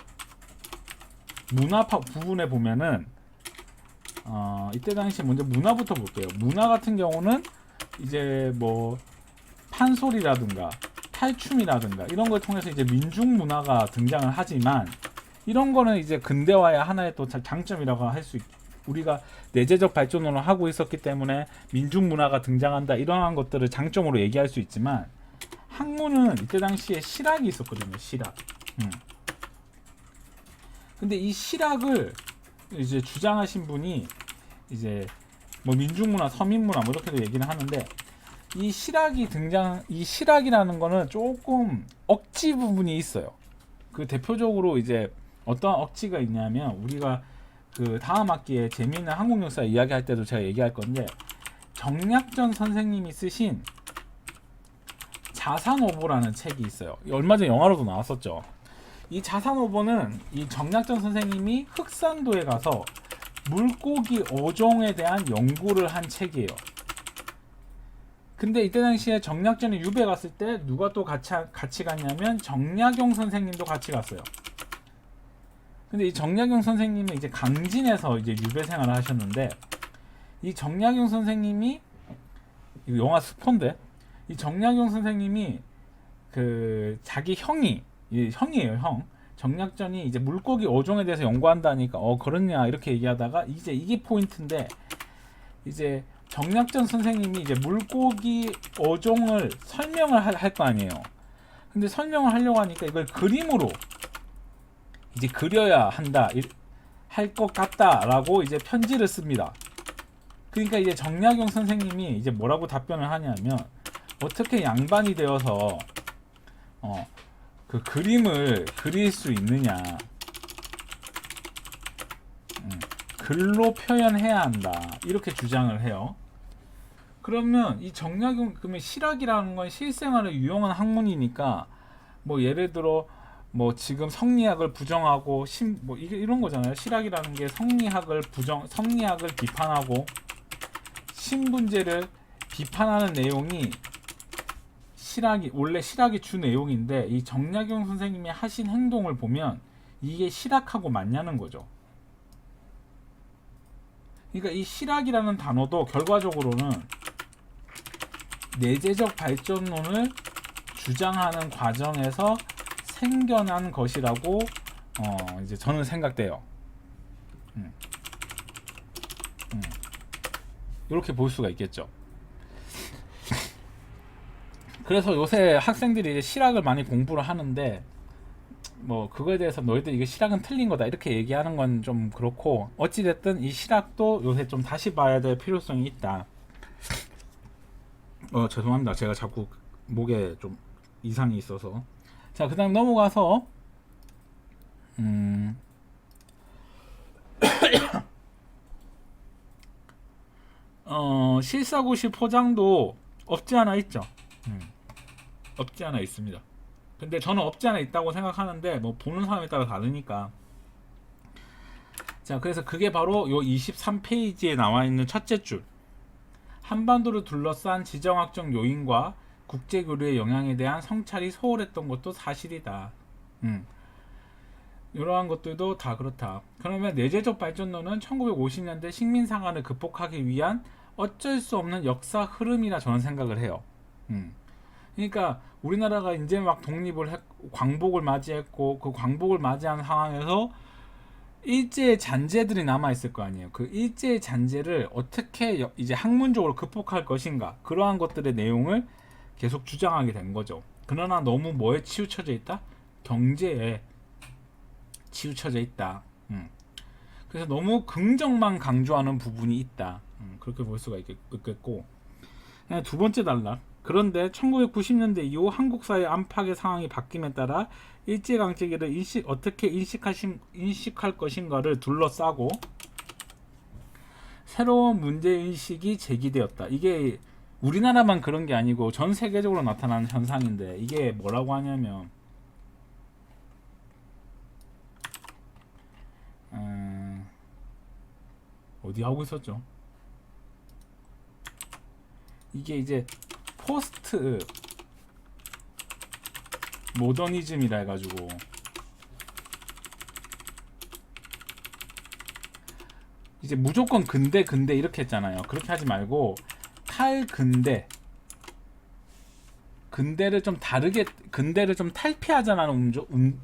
문화 부분에 보면은 이때 당시 먼저 문화부터 볼게요. 문화 같은 경우는 이제 뭐 판소리라든가 탈춤이라든가 이런 걸 통해서 이제 민중 문화가 등장을 하지만 이런 거는 이제 근대화의 하나의 또 장점이라고 할 수 있고 우리가 내재적 발전을 하고 있었기 때문에 민중 문화가 등장한다 이러한 것들을 장점으로 얘기할 수 있지만 학문은 이때 당시에 실학이 있었거든요. 실학. 근데 이 실학을 이제 주장하신 분이 이제 뭐 민중문화, 서민문화 뭐 이렇게도 얘기를 하는데 이 실학이라는 거는 조금 억지 부분이 있어요. 그 대표적으로 이제 어떤 억지가 있냐면 우리가 그 다음 학기에 재미있는 한국 역사 이야기할 때도 제가 얘기할 건데 정략전 선생님이 쓰신 자산오보라는 책이 있어요. 얼마 전에 영화로도 나왔었죠. 이 자산오보는 이 정략전 선생님이 흑산도에 가서 물고기 어종에 대한 연구를 한 책이에요. 근데 이때 당시에 정략전이 유배 갔을 때 누가 또 같이 갔냐면 정약용 선생님도 같이 갔어요. 근데 이 정약용 선생님은 이제 강진에서 이제 유배 생활을 하셨는데 이 정약용 선생님이 이거 영화 스폰데 이 정약용 선생님이 그 자기 형이에요, 형. 정략전이 이제 물고기 어종에 대해서 연구한다니까 그렇냐 이렇게 얘기하다가 이제 이게 포인트인데 이제 정략전 선생님이 이제 물고기 어종을 설명을 할 거 아니에요. 근데 설명을 하려고 하니까 이걸 그림으로 이제 그려야 한다 할 것 같다라고 이제 편지를 씁니다. 그러니까 이제 정약용 선생님이 이제 뭐라고 답변을 하냐면 어떻게 양반이 되어서 그 그림을 그릴 수 있느냐, 글로 표현해야 한다 이렇게 주장을 해요. 그러면 이 정약용 그러면 실학이라는 건 실생활에 유용한 학문이니까 뭐 예를 들어 뭐 지금 성리학을 부정하고 뭐 이게 이런 거잖아요. 실학이라는 게 성리학을 비판하고 신분제를 비판하는 내용이 원래 실학이 주 내용인데 이 정약용 선생님이 하신 행동을 보면 이게 실학하고 맞냐는 거죠. 그러니까 이 실학이라는 단어도 결과적으로는 내재적 발전론을 주장하는 과정에서 생겨난 것이라고 이제 저는 생각돼요. 이렇게 볼 수가 있겠죠. 그래서 요새 학생들이 이제 실학을 많이 공부를 하는데 뭐 그거에 대해서 너희들 이게 실학은 틀린 거다 이렇게 얘기하는 건 좀 그렇고 어찌됐든 이 실학도 요새 좀 다시 봐야 될 필요성이 있다. 죄송합니다. 제가 자꾸 목에 좀 이상이 있어서. 자, 그 다음 넘어가서 실사고시 포장도 없지 않아 있죠. 없지 않아 있습니다. 근데 저는 없지 않아 있다고 생각하는데 뭐 보는 사람에 따라 다르니까. 자, 그래서 그게 바로 요 23페이지에 나와 있는 첫째 줄. 한반도를 둘러싼 지정학적 요인과 국제교류의 영향에 대한 성찰이 소홀했던 것도 사실이다. 이러한 것들도 다 그렇다. 그러면 내재적 발전론은 1950년대 식민상한을 극복하기 위한 어쩔 수 없는 역사 흐름이라 저는 생각을 해요. 그러니까 우리나라가 이제 막 광복을 맞이했고 그 광복을 맞이한 상황에서 일제의 잔재들이 남아 있을 거 아니에요. 그 일제의 잔재를 어떻게 이제 학문적으로 극복할 것인가 그러한 것들의 내용을 계속 주장하게 된 거죠. 그러나 너무 뭐에 치우쳐져 있다? 경제에 치우쳐져 있다. 그래서 너무 긍정만 강조하는 부분이 있다. 그렇게 볼 수가 있겠고. 두 번째 단락. 그런데 1990년대 이후 한국 사회 안팎의 상황이 바뀜에 따라 일제강점기를 어떻게 인식할 것인가를 둘러싸고 새로운 문제인식이 제기되었다. 이게 우리나라만 그런 게 아니고 전 세계적으로 나타나는 현상인데 이게 뭐라고 하냐면 어디 하고 있었죠? 이게 이제 포스트 모더니즘이라 해가지고 이제 무조건 근대 이렇게 했잖아요. 그렇게 하지 말고 탈근대, 근대를 좀 다르게, 근대를 좀 탈피하자는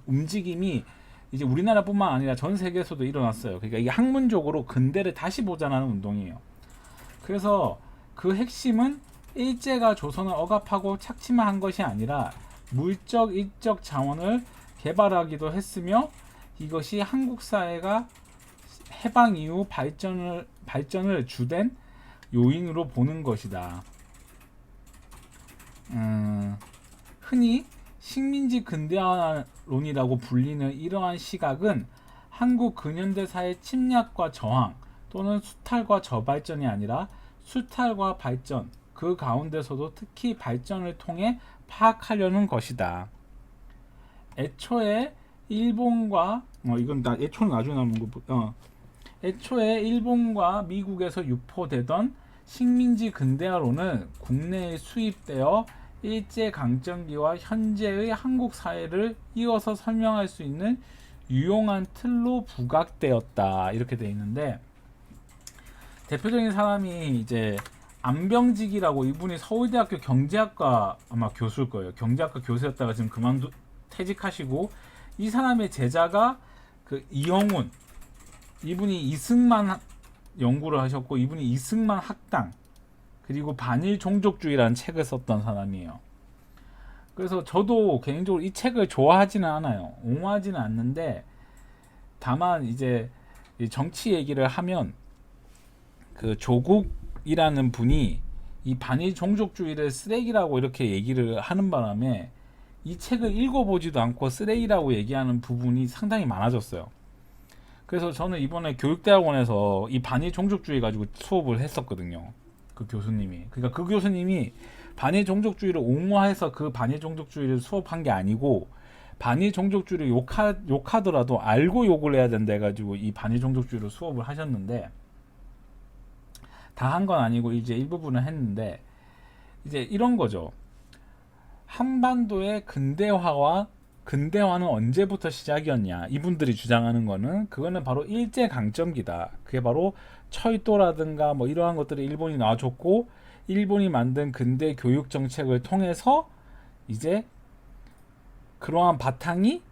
움직임이 이제 우리나라뿐만 아니라 전 세계에서도 일어났어요. 그러니까 이게 학문적으로 근대를 다시 보자는 운동이에요. 그래서 그 핵심은 일제가 조선을 억압하고 착취만 것이 아니라 물적, 일적 자원을 개발하기도 했으며 이것이 한국 사회가 해방 이후 발전을 주된 요인으로 보는 것이다. 흔히 식민지 근대화론이라고 불리는 이러한 시각은 한국 근현대사의 침략과 저항 또는 수탈과 저발전이 아니라 수탈과 발전, 그 가운데서도 특히 발전을 통해 파악하려는 것이다. 애초에 일본과 이건 애초는 나중에 나오는 거. 애초에 일본과 미국에서 유포되던 식민지 근대화론은 국내에 수입되어 일제강점기와 현재의 한국 사회를 이어서 설명할 수 있는 유용한 틀로 부각되었다. 이렇게 돼 있는데 대표적인 사람이 이제 안병직이라고, 이분이 서울대학교 경제학과 아마 교수일 거예요. 경제학과 교수였다가 지금 퇴직하시고, 이 사람의 제자가 그 이영훈, 이분이 이승만 연구를 하셨고, 이분이 이승만 학당 그리고 반일 종족주의라는 책을 썼던 사람이에요. 그래서 저도 개인적으로 이 책을 좋아하지는 않아요. 옹호하지는 않는데, 다만 이제 정치 얘기를 하면 그 조국이라는 분이 이 반일 종족주의를 쓰레기라고 이렇게 얘기를 하는 바람에 이 책을 읽어보지도 않고 쓰레기라고 얘기하는 부분이 상당히 많아졌어요. 그래서 저는 이번에 교육대학원에서 이 반일 종족주의 가지고 수업을 했었거든요. 그 교수님이. 그러니까 그 교수님이 반일 종족주의를 옹호해서 그 반일 종족주의를 수업한 게 아니고, 반일 종족주의를 욕하더라도 알고 욕을 해야 된다 해가지고 이 반일 종족주의를 수업을 하셨는데, 다 한 건 아니고 이제 일부분은 했는데, 이제 이런 거죠. 한반도의 근대화는 언제부터 시작이었냐, 이분들이 주장하는 거는 그거는 바로 일제강점기다. 그게 바로 철도라든가 뭐 이러한 것들을 일본이 놔줬고, 일본이 만든 근대 교육 정책을 통해서 이제 그러한 바탕이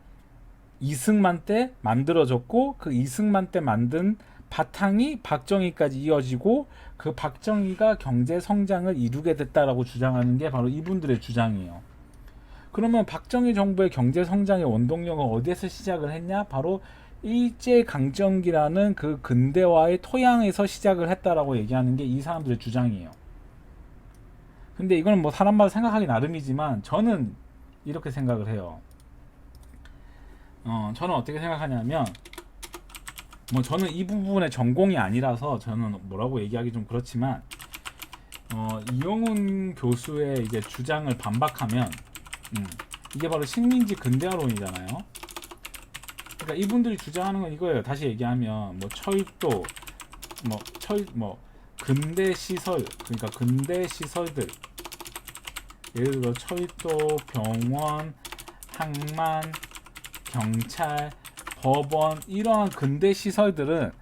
이승만 때 만들어졌고, 그 이승만 때 만든 바탕이 박정희까지 이어지고, 그 박정희가 경제 성장을 이루게 됐다라고 주장하는 게 바로 이분들의 주장이에요. 그러면 박정희 정부의 경제 성장의 원동력은 어디에서 시작을 했냐? 바로 일제강점기라는 그 근대화의 토양에서 시작을 했다라고 얘기하는 게 이 사람들의 주장이에요. 근데 이거는 뭐 사람마다 생각하기 나름이지만 저는 이렇게 생각을 해요. 저는 어떻게 생각하냐면, 뭐 저는 이 부분의 전공이 아니라서 저는 뭐라고 얘기하기 좀 그렇지만, 이영훈 교수의 이제 주장을 반박하면, 이게 바로 식민지 근대화론이잖아요. 그러니까 이분들이 주장하는 건 이거예요. 다시 얘기하면 뭐 철도, 뭐 근대 시설, 그러니까 근대 시설들, 예를 들어 철도, 병원, 항만, 경찰, 법원, 이러한 근대 시설들은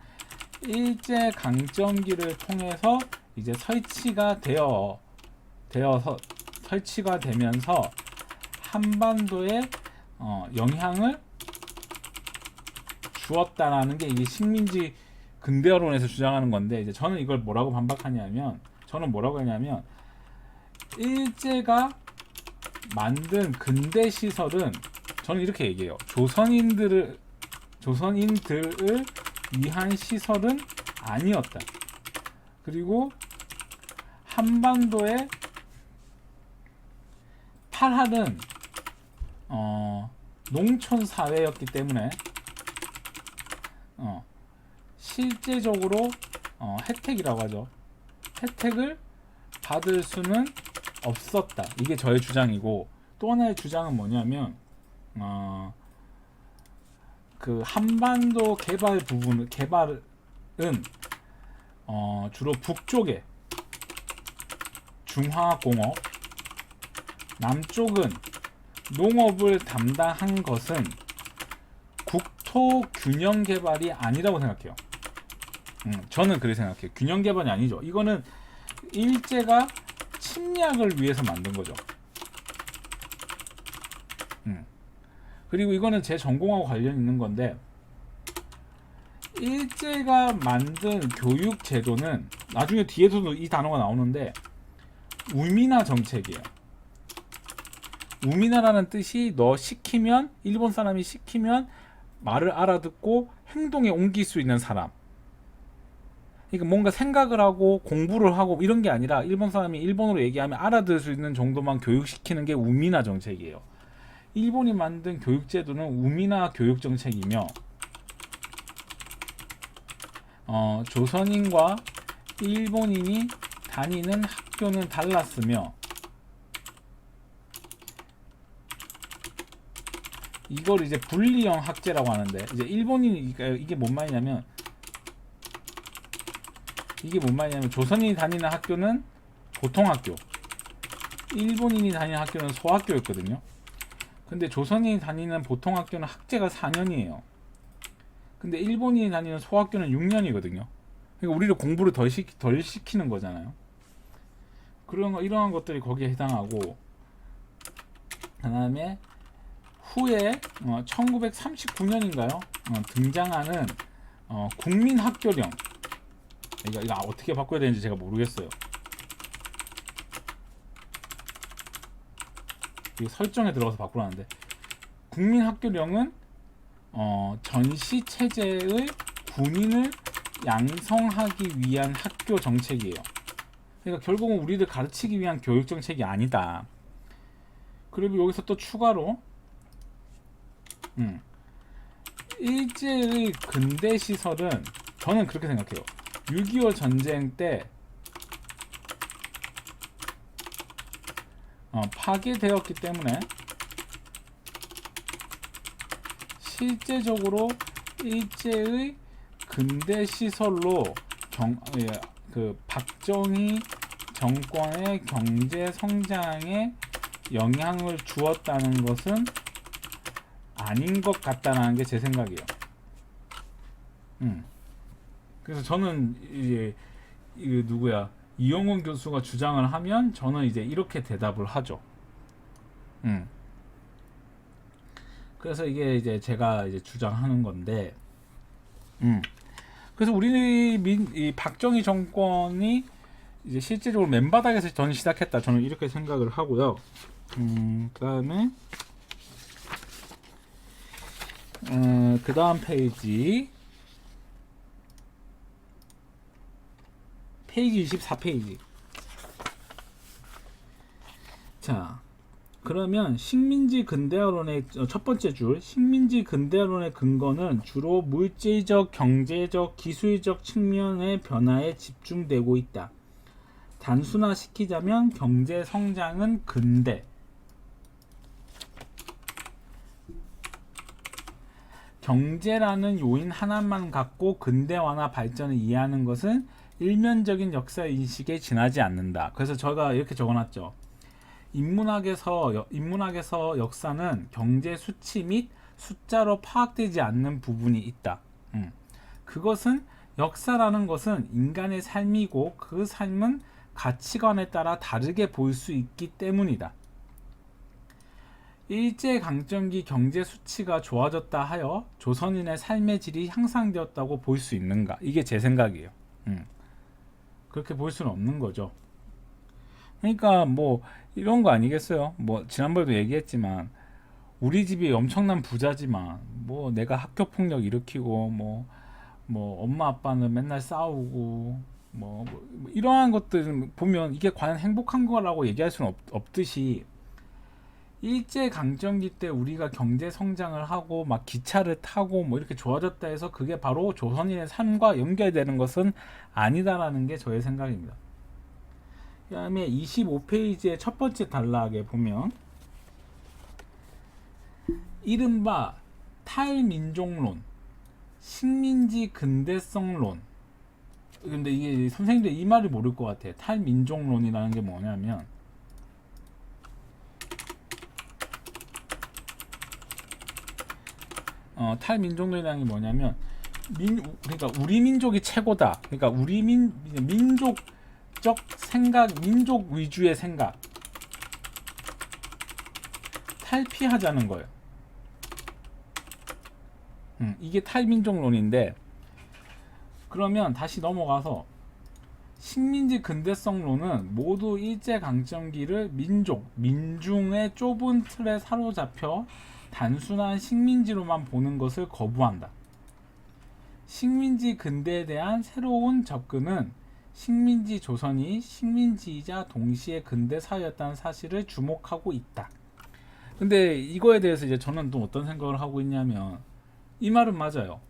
일제 강점기를 통해서 이제 설치가 되면서 한반도에 영향을 주었다라는 게 이게 식민지 근대화론에서 주장하는 건데, 이제 저는 이걸 뭐라고 반박하냐면, 일제가 만든 근대 시설은, 저는 이렇게 얘기해요. 조선인들을 위한 시설은 아니었다. 그리고 한반도의 팔할은 농촌 사회였기 때문에 실제적으로 혜택이라고 하죠. 혜택을 받을 수는 없었다. 이게 저의 주장이고, 또 하나의 주장은 뭐냐면, 그 한반도 개발은 주로 북쪽에 중화공업, 남쪽은 농업을 담당한 것은 국토 균형 개발이 아니라고 생각해요. 저는 그렇게 생각해요. 균형 개발이 아니죠. 이거는 일제가 침략을 위해서 만든 거죠. 그리고 이거는 제 전공하고 관련 있는 건데, 일제가 만든 교육 제도는 나중에 뒤에서도 이 단어가 나오는데 우미나 정책이에요. 우미나라는 뜻이 너 시키면, 일본 사람이 시키면 말을 알아듣고 행동에 옮길 수 있는 사람. 그러니까 뭔가 생각을 하고 공부를 하고 이런 게 아니라 일본 사람이 일본어로 얘기하면 알아들을 수 있는 정도만 교육시키는 게 우미나 정책이에요. 일본이 만든 교육제도는 우미나 교육 정책이며, 조선인과 일본인이 다니는 학교는 달랐으며, 이걸 이제 분리형 학제라고 하는데, 이제 일본인이, 이게 뭔 말이냐면, 조선인이 다니는 학교는 보통학교, 일본인이 다니는 학교는 소학교였거든요. 근데 조선인이 다니는 보통학교는 학제가 4년이에요. 근데 일본인이 다니는 소학교는 6년이거든요. 그러니까 우리를 공부를 덜 시키는 거잖아요. 이러한 것들이 거기에 해당하고, 그 다음에 후에 1939년인가요? 등장하는 국민학교령. 이거 어떻게 바꿔야 되는지 제가 모르겠어요. 이 설정에 들어가서 바꾸라는데, 국민학교령은 전시 체제의 군인을 양성하기 위한 학교 정책이에요. 그러니까 결국은 우리를 가르치기 위한 교육 정책이 아니다. 그리고 여기서 또 추가로 일제의 근대 시설은, 저는 그렇게 생각해요. 6.25 전쟁 때 파괴되었기 때문에 실제적으로 일제의 근대 시설로 박정희 정권의 경제 성장에 영향을 주었다는 것은 아닌 것 같다는 게 제 생각이에요. 그래서 저는 이제 이용훈 교수가 주장을 하면 저는 이제 이렇게 대답을 하죠. 그래서 이게 이제 제가 이제 주장하는 건데, 그래서 이 박정희 정권이 이제 실제적으로 맨바닥에서 저는 시작했다. 저는 이렇게 생각을 하고요. 그다음에 그다음 페이지 24페이지. 자, 그러면 식민지 근대화론의 첫 번째 줄, 식민지 근대화론의 근거는 주로 물질적, 경제적, 기술적 측면의 변화에 집중되고 있다. 단순화시키자면 경제 성장은 근대, 경제라는 요인 하나만 갖고 근대화나 발전을 이해하는 것은 일면적인 역사 인식에 지나지 않는다. 그래서 제가 이렇게 적어놨죠. 인문학에서 역사는 경제 수치 및 숫자로 파악되지 않는 부분이 있다. 그것은 역사라는 것은 인간의 삶이고 그 삶은 가치관에 따라 다르게 보일 수 있기 때문이다. 일제강점기 경제 수치가 좋아졌다 하여 조선인의 삶의 질이 향상되었다고 볼 수 있는가? 이게 제 생각이에요. 그렇게 볼 수는 없는 거죠. 그러니까 뭐 이런 거 아니겠어요? 뭐 지난번에도 얘기했지만 우리 집이 엄청난 부자지만 뭐 내가 학교 폭력 일으키고 뭐 엄마 아빠는 맨날 싸우고 뭐 이러한 것들 보면 이게 과연 행복한 거라고 얘기할 수는 없듯이, 일제강점기 때 우리가 경제 성장을 하고 막 기차를 타고 뭐 이렇게 좋아졌다 해서 그게 바로 조선인의 삶과 연결되는 것은 아니다라는 게 저의 생각입니다. 그 다음에 25페이지의 첫 번째 단락에 보면 이른바 탈민족론, 식민지 근대성론, 근데 이게 선생님들 이 말을 모를 것 같아. 탈민족론이라는 게 뭐냐면 탈민족론이라는 게 뭐냐면 그러니까 우리 민족이 최고다. 그러니까 우리 민족적 생각, 민족 위주의 생각 탈피하자는 거예요. 이게 탈민족론인데, 그러면 다시 넘어가서 식민지 근대성론은 모두 일제강점기를 민중의 좁은 틀에 사로잡혀 단순한 식민지로만 보는 것을 거부한다. 식민지 근대에 대한 새로운 접근은 식민지 조선이 식민지이자 동시에 근대 사회였다는 사실을 주목하고 있다. 근데 이거에 대해서 이제 저는 또 어떤 생각을 하고 있냐면, 이 말은 맞아요.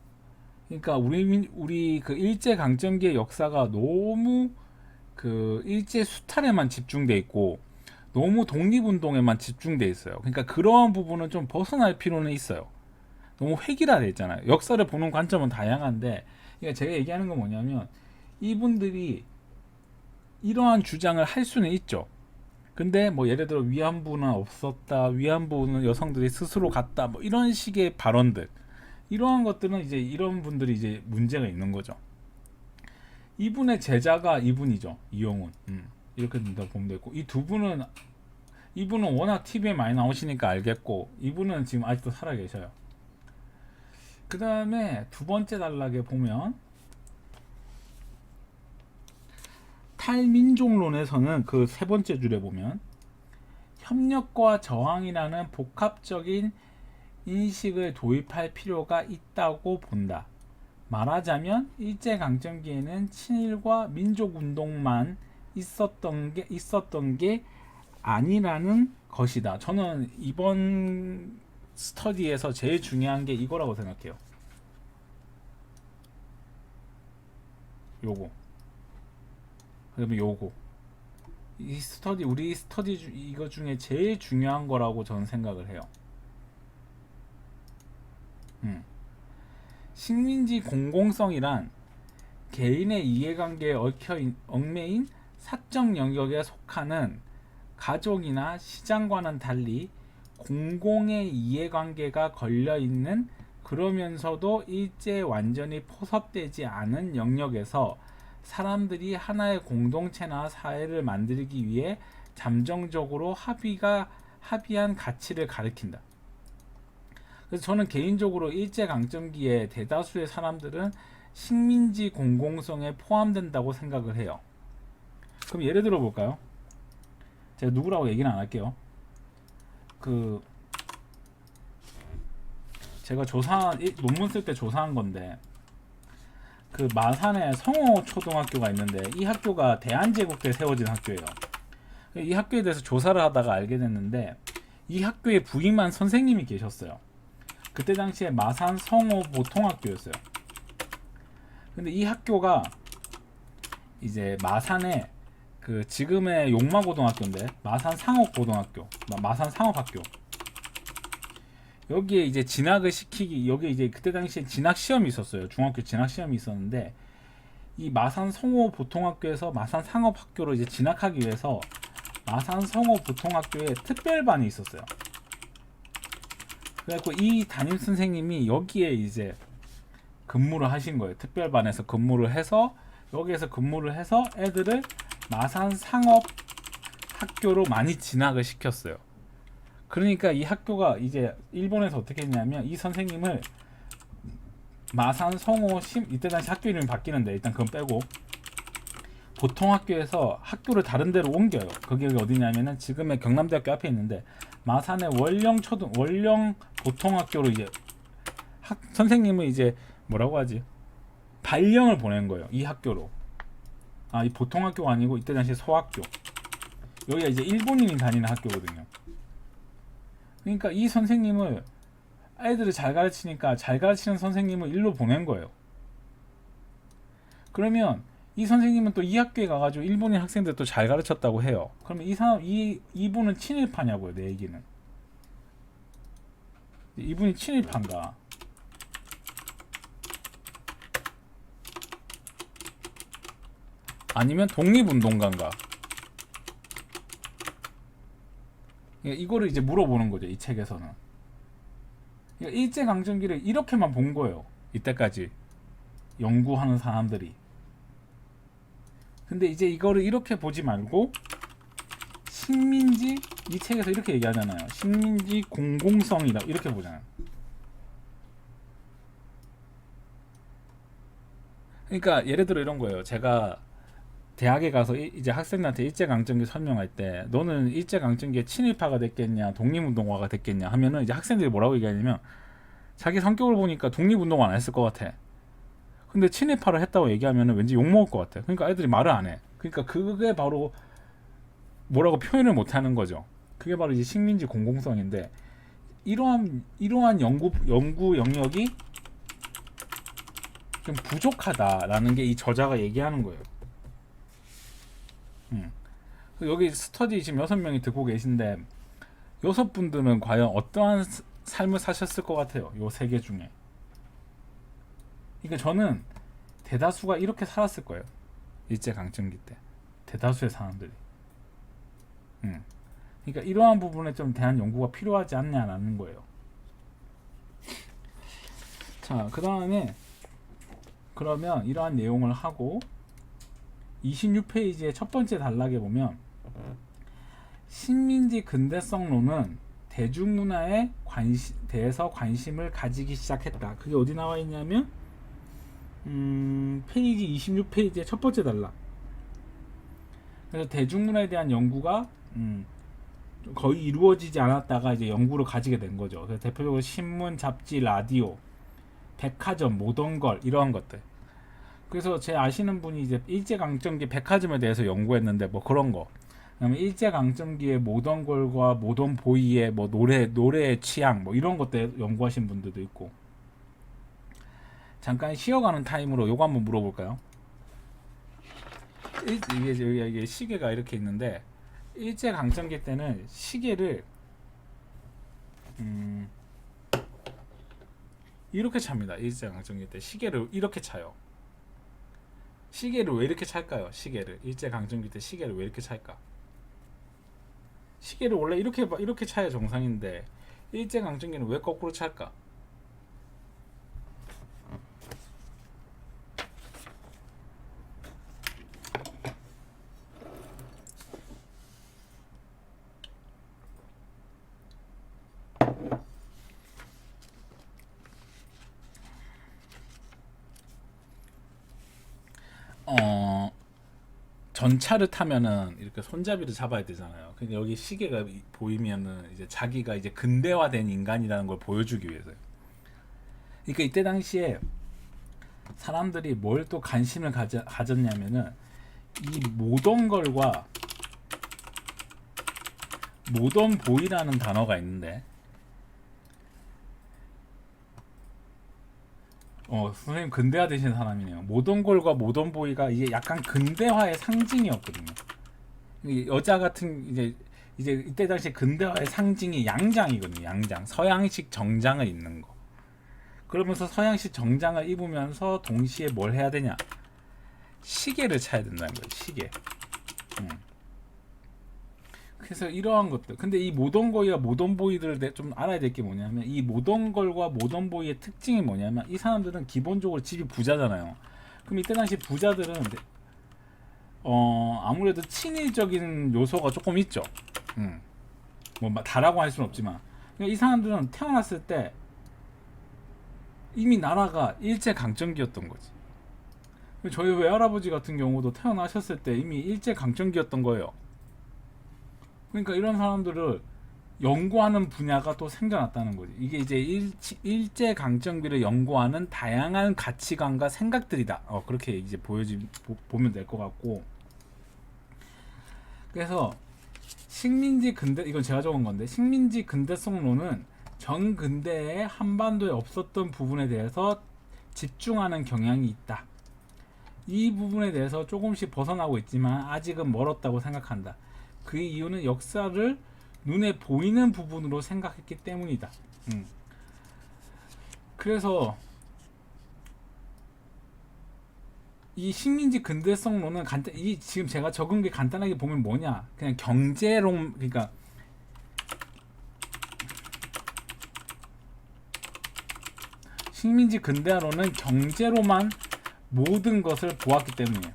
그러니까 우리 그 일제 강점기의 역사가 너무 그 일제 수탈에만 집중돼 있고 너무 독립운동에만 집중돼 있어요. 그러니까 그러한 부분은 좀 벗어날 필요는 있어요. 너무 획일화돼 있잖아요. 역사를 보는 관점은 다양한데, 그러니까 제가 얘기하는 건 뭐냐면, 이분들이 이러한 주장을 할 수는 있죠. 근데 뭐 예를 들어 위안부는 없었다, 위안부는 여성들이 스스로 갔다, 뭐 이런 식의 발언들, 이러한 것들은 이제 이런 분들이 이제 문제가 있는 거죠. 이분의 제자가 이분이죠, 이용훈. 이렇게 보면 되고, 이 두 분은, 이분은 워낙 TV에 많이 나오시니까 알겠고, 이분은 지금 아직도 살아 계셔요. 그 다음에 두 번째 단락에 보면 탈민족론에서는 그 세 번째 줄에 보면 협력과 저항이라는 복합적인 인식을 도입할 필요가 있다고 본다. 말하자면 일제강점기에는 친일과 민족운동만 있었던 게 아니라는 것이다. 저는 이번 스터디에서 제일 중요한 게 이거라고 생각해요. 요거. 그다음에 요거. 우리 스터디 이거 중에 제일 중요한 거라고 저는 생각을 해요. 식민지 공공성이란 개인의 이해관계에 얽매인 사적 영역에 속하는 가족이나 시장과는 달리 공공의 이해관계가 걸려있는, 그러면서도 일제 완전히 포섭되지 않은 영역에서 사람들이 하나의 공동체나 사회를 만들기 위해 잠정적으로 합의한 가치를 가리킨다. 그래서 저는 개인적으로 일제강점기에 대다수의 사람들은 식민지 공공성에 포함된다고 생각을 해요. 그럼 예를 들어 볼까요? 제가 누구라고 얘기는 안 할게요. 제가 논문 쓸 때 조사한 건데, 그 마산에 성호 초등학교가 있는데, 이 학교가 대한제국 때 세워진 학교예요. 이 학교에 대해서 조사를 하다가 알게 됐는데, 이 학교에 부임한 선생님이 계셨어요. 그때 당시에 마산 성호 보통학교였어요. 근데 이 학교가 이제 마산에 그 지금의 용마고등학교인데, 마산 상업고등학교, 마산 상업학교, 여기에 이제 진학을 시키기, 여기 이제 그때 당시에 진학 시험이 있었어요. 중학교 진학 시험이 있었는데, 이 마산 성호 보통학교에서 마산 상업학교로 이제 진학하기 위해서 마산 성호 보통학교에 특별반이 있었어요. 그래갖고 이 담임 선생님이 여기에 이제 근무를 하신 거예요. 특별반에서 근무를 해서, 여기에서 근무를 해서 애들을 마산 상업 학교로 많이 진학을 시켰어요. 그러니까 이 학교가 이제 일본에서 어떻게 했냐면, 이 선생님을 마산 성호 이때 당시 학교 이름이 바뀌는데 일단 그건 빼고, 보통 학교에서 학교를 다른 데로 옮겨요. 그게 어디냐면은 지금의 경남대학교 앞에 있는데, 마산의 원령 보통학교로 이제 선생님을 이제 뭐라고 하지? 발령을 보낸 거예요. 이 학교로. 이 보통학교가 아니고 이때 당시 소학교. 여기가 이제 일본인이 다니는 학교거든요. 그러니까 이 선생님을, 애들을 잘 가르치니까 잘 가르치는 선생님을 일로 보낸 거예요. 그러면 이 선생님은 또 이 학교에 가가지고 일본인 학생들 또 잘 가르쳤다고 해요. 그러면 이분은 친일파냐고요, 내 얘기는. 이분이 친일파인가? 아니면 독립운동가인가. 이거를 이제 물어보는 거죠, 이 책에서는. 일제강점기를 이렇게만 본 거예요, 이때까지 연구하는 사람들이. 근데 이제 이거를 이렇게 보지 말고 식민지, 이 책에서 이렇게 얘기하잖아요. 식민지 공공성이다, 이렇게 보잖아요. 그러니까 예를 들어 이런 거예요. 제가 대학에 가서 이제 학생들한테 일제강점기 설명할 때 너는 일제강점기에 친일파가 됐겠냐 독립운동가가 됐겠냐 하면은 이제 학생들이 뭐라고 얘기하냐면 자기 성격을 보니까 독립운동가 안 했을 것 같아. 근데 친일파를 했다고 얘기하면은 왠지 욕먹을 것 같아. 그러니까 애들이 말을 안 해. 그러니까 그게 바로 뭐라고 표현을 못 하는 거죠. 그게 바로 이제 식민지 공공성인데, 이러한 연구 영역이 좀 부족하다라는 게 이 저자가 얘기하는 거예요. 여기 스터디 지금 6명이 듣고 계신데 6분들은 과연 어떠한 삶을 사셨을 것 같아요, 요 세 개 중에. 그러니까 저는 대다수가 이렇게 살았을 거예요, 일제강점기 때 대다수의 사람들이. 그러니까 이러한 부분에 좀 대한 연구가 필요하지 않냐라는 거예요. 자, 그 다음에 그러면 이러한 내용을 하고 26페이지의 첫 번째 단락에 보면 식민지 근대성론은 대중문화에 대해서 관심을 가지기 시작했다. 그게 어디 나와 있냐면 페이지 26페이지의 첫 번째 단락. 그래서 대중문화에 대한 연구가 거의 이루어지지 않았다가 이제 연구를 가지게 된 거죠. 그래서 대표적으로 신문, 잡지, 라디오, 백화점, 모던걸 이러한 것들. 그래서 제 아시는 분이 이제 일제강점기 백화점에 대해서 연구했는데 뭐 그런 거. 그다음에 일제강점기의 모던걸과 모던보이의 뭐 노래의 취향 뭐 이런 것들 연구하신 분들도 있고. 잠깐 쉬어가는 타임으로 요거 한번 물어볼까요? 이게 시계가 이렇게 있는데 일제강점기 때는 시계를 이렇게 찹니다. 일제강점기 때 시계를 이렇게 차요. 시계를 왜 이렇게 찰까요? 시계를 일제강점기 때 시계를 왜 이렇게 찰까? 시계를 원래 이렇게 차야 정상인데 일제강점기는 왜 거꾸로 찰까? 전차를 타면은 이렇게 손잡이를 잡아야 되잖아요. 근데 여기 시계가 보이면은 이제 자기가 이제 근대화된 인간이라는 걸 보여주기 위해서요. 그러니까 이때 당시에 사람들이 뭘 또 관심을 가졌냐면은 이 모던걸과 모던보이라는 단어가 있는데 선생님 근대화 되신 사람이네요. 모던걸과 모던보이가 이게 약간 근대화의 상징이었거든요. 여자 같은 이제 이때 당시 근대화의 상징이 양장이거든요. 양장, 서양식 정장을 입는 거. 그러면서 서양식 정장을 입으면서 동시에 뭘 해야 되냐? 시계를 차야 된다는 거예요. 시계. 그래서 이러한 것들. 근데 이 모던걸과 모던보이들을 좀 알아야 될 게 뭐냐면 이 모던걸과 모던보이의 특징이 뭐냐면 이 사람들은 기본적으로 집이 부자잖아요. 그럼 이때 당시 부자들은 아무래도 친일적인 요소가 조금 있죠. 뭐 다라고 할 수는 없지만 그러니까 이 사람들은 태어났을 때 이미 나라가 일제강점기였던 거지. 저희 외할아버지 같은 경우도 태어나셨을 때 이미 일제강점기였던 거예요. 그러니까 이런 사람들을 연구하는 분야가 또 생겨났다는 거지. 이게 이제 일제강점기를 연구하는 다양한 가치관과 생각들이다. 그렇게 이제 보면 될 것 같고. 그래서 이건 제가 적은 건데 식민지 근대성론은 전 근대에 한반도에 없었던 부분에 대해서 집중하는 경향이 있다. 이 부분에 대해서 조금씩 벗어나고 있지만 아직은 멀었다고 생각한다. 그 이유는 역사를 눈에 보이는 부분으로 생각했기 때문이다. 그래서 이 식민지 근대성론은 이 지금 제가 적은 게 간단하게 보면 뭐냐, 그냥 경제론, 그러니까 식민지 근대화론은 경제로만 모든 것을 보았기 때문이에요.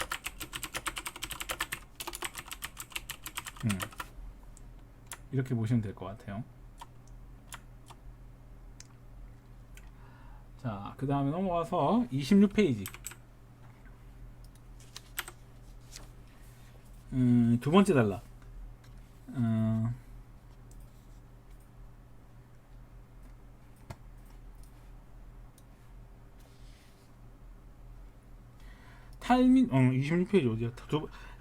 이렇게 보시면 될 것 같아요. 자, 그 다음에 넘어가서 26페이지. 두 번째 단락. 탈민 26페이지 어디야?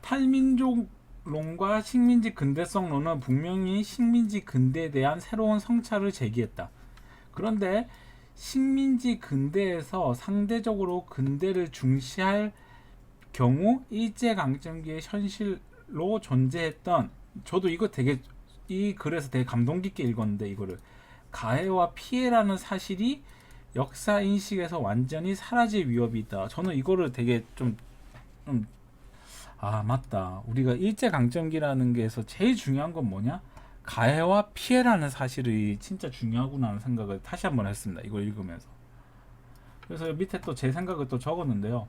탈민족론과 식민지 근대성론은 분명히 식민지 근대에 대한 새로운 성찰을 제기했다. 그런데 식민지 근대에서 상대적으로 근대를 중시할 경우 일제강점기의 현실로 존재했던, 저도 이거 되게, 이 글에서 되게 감동 깊게 읽었는데, 이거를 가해와 피해라는 사실이 역사 인식에서 완전히 사라질 위협이 있다. 저는 이거를 되게 맞다, 우리가 일제강점기라는 게에서 제일 중요한 건 뭐냐, 가해와 피해라는 사실이 진짜 중요하구나 하는 생각을 다시 한번 했습니다, 이걸 읽으면서. 그래서 밑에 또 제 생각을 또 적었는데요.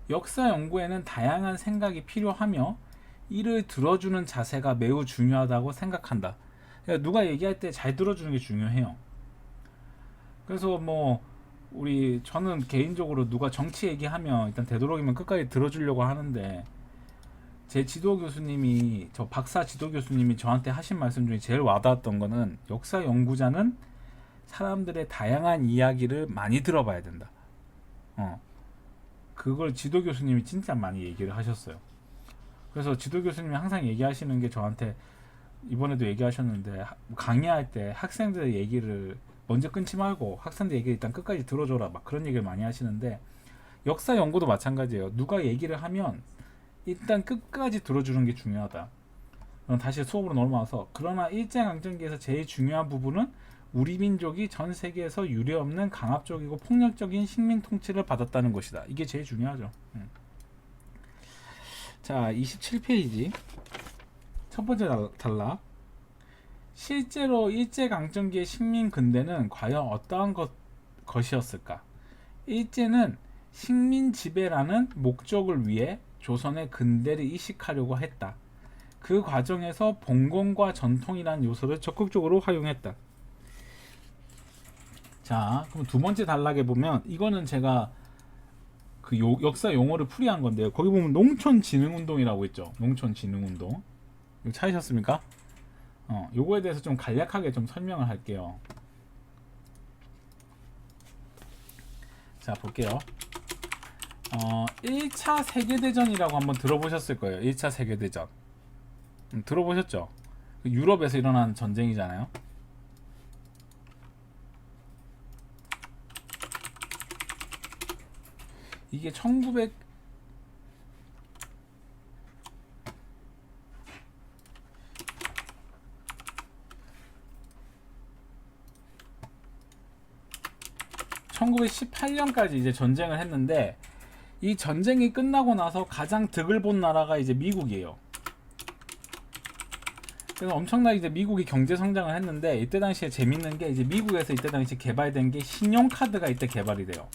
역사 연구에는 다양한 생각이 필요하며 이를 들어주는 자세가 매우 중요하다고 생각한다. 그러니까 누가 얘기할 때 잘 들어주는 게 중요해요. 그래서 저는 개인적으로 누가 정치 얘기하면 일단 되도록이면 끝까지 들어주려고 하는데, 제 지도 교수님이, 저 박사 지도 교수님이 저한테 하신 말씀 중에 제일 와닿았던 거는, 역사 연구자는 사람들의 다양한 이야기를 많이 들어봐야 된다. 그걸 지도 교수님이 진짜 많이 얘기를 하셨어요. 그래서 지도 교수님이 항상 얘기하시는 게, 저한테 이번에도 얘기하셨는데, 강의할 때 학생들의 얘기를 먼저 끊지 말고 학생들 얘기를 일단 끝까지 들어줘라, 막 그런 얘기를 많이 하시는데, 역사 연구도 마찬가지예요. 누가 얘기를 하면 일단 끝까지 들어주는 게 중요하다. 다시 수업으로 넘어와서, 그러나 일제강점기에서 제일 중요한 부분은 우리 민족이 전 세계에서 유례없는 강압적이고 폭력적인 식민 통치를 받았다는 것이다. 이게 제일 중요하죠. 자, 27페이지 첫 번째 단락. 실제로 일제강점기의 식민 근대는 과연 어떠한 것이었을까? 일제는 식민 지배라는 목적을 위해 조선의 근대를 이식하려고 했다. 그 과정에서 봉건과 전통이라는 요소를 적극적으로 활용했다. 자, 그럼 두 번째 단락에 보면, 이거는 제가 그 역사 용어를 풀이한 건데요. 거기 보면 농촌진흥운동이라고 있죠. 농촌진흥운동. 이거 찾으셨습니까? 요거에 대해서 좀 간략하게 좀 설명을 할게요. 자, 볼게요. 1차 세계대전이라고 한번 들어보셨을 거예요. 1차 세계대전. 들어보셨죠? 유럽에서 일어난 전쟁이잖아요. 이게 1918년까지 이제 전쟁을 했는데, 이 전쟁이 끝나고 나서 가장 득을 본 나라가 이제 미국이에요. 그래서 엄청나게 이제 미국이 경제 성장을 했는데, 이때 당시에 재밌는 게, 이제 미국에서 이때 당시 개발된 게 신용카드가 이때 개발이 돼요.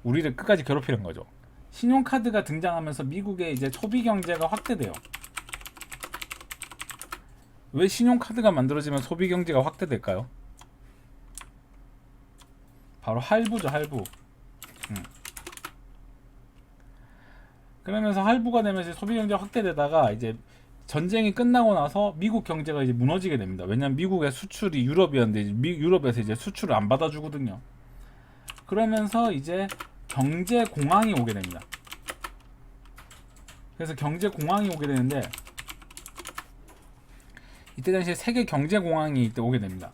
우리를 끝까지 괴롭히는 거죠. 신용카드가 등장하면서 미국의 이제 소비 경제가 확대돼요. 왜 신용카드가 만들어지면 소비 경제가 확대될까요? 바로 할부죠, 할부. 그러면서 할부가 되면서 소비 경제가 확대되다가, 이제 전쟁이 끝나고 나서 미국 경제가 이제 무너지게 됩니다. 왜냐면 미국의 수출이 유럽이었는데, 유럽에서 이제 수출을 안 받아주거든요. 그러면서 이제 경제 공황이 오게 됩니다. 그래서 경제 공황이 오게 되는데, 이때 당시에 세계 경제 공황이 이때 오게 됩니다.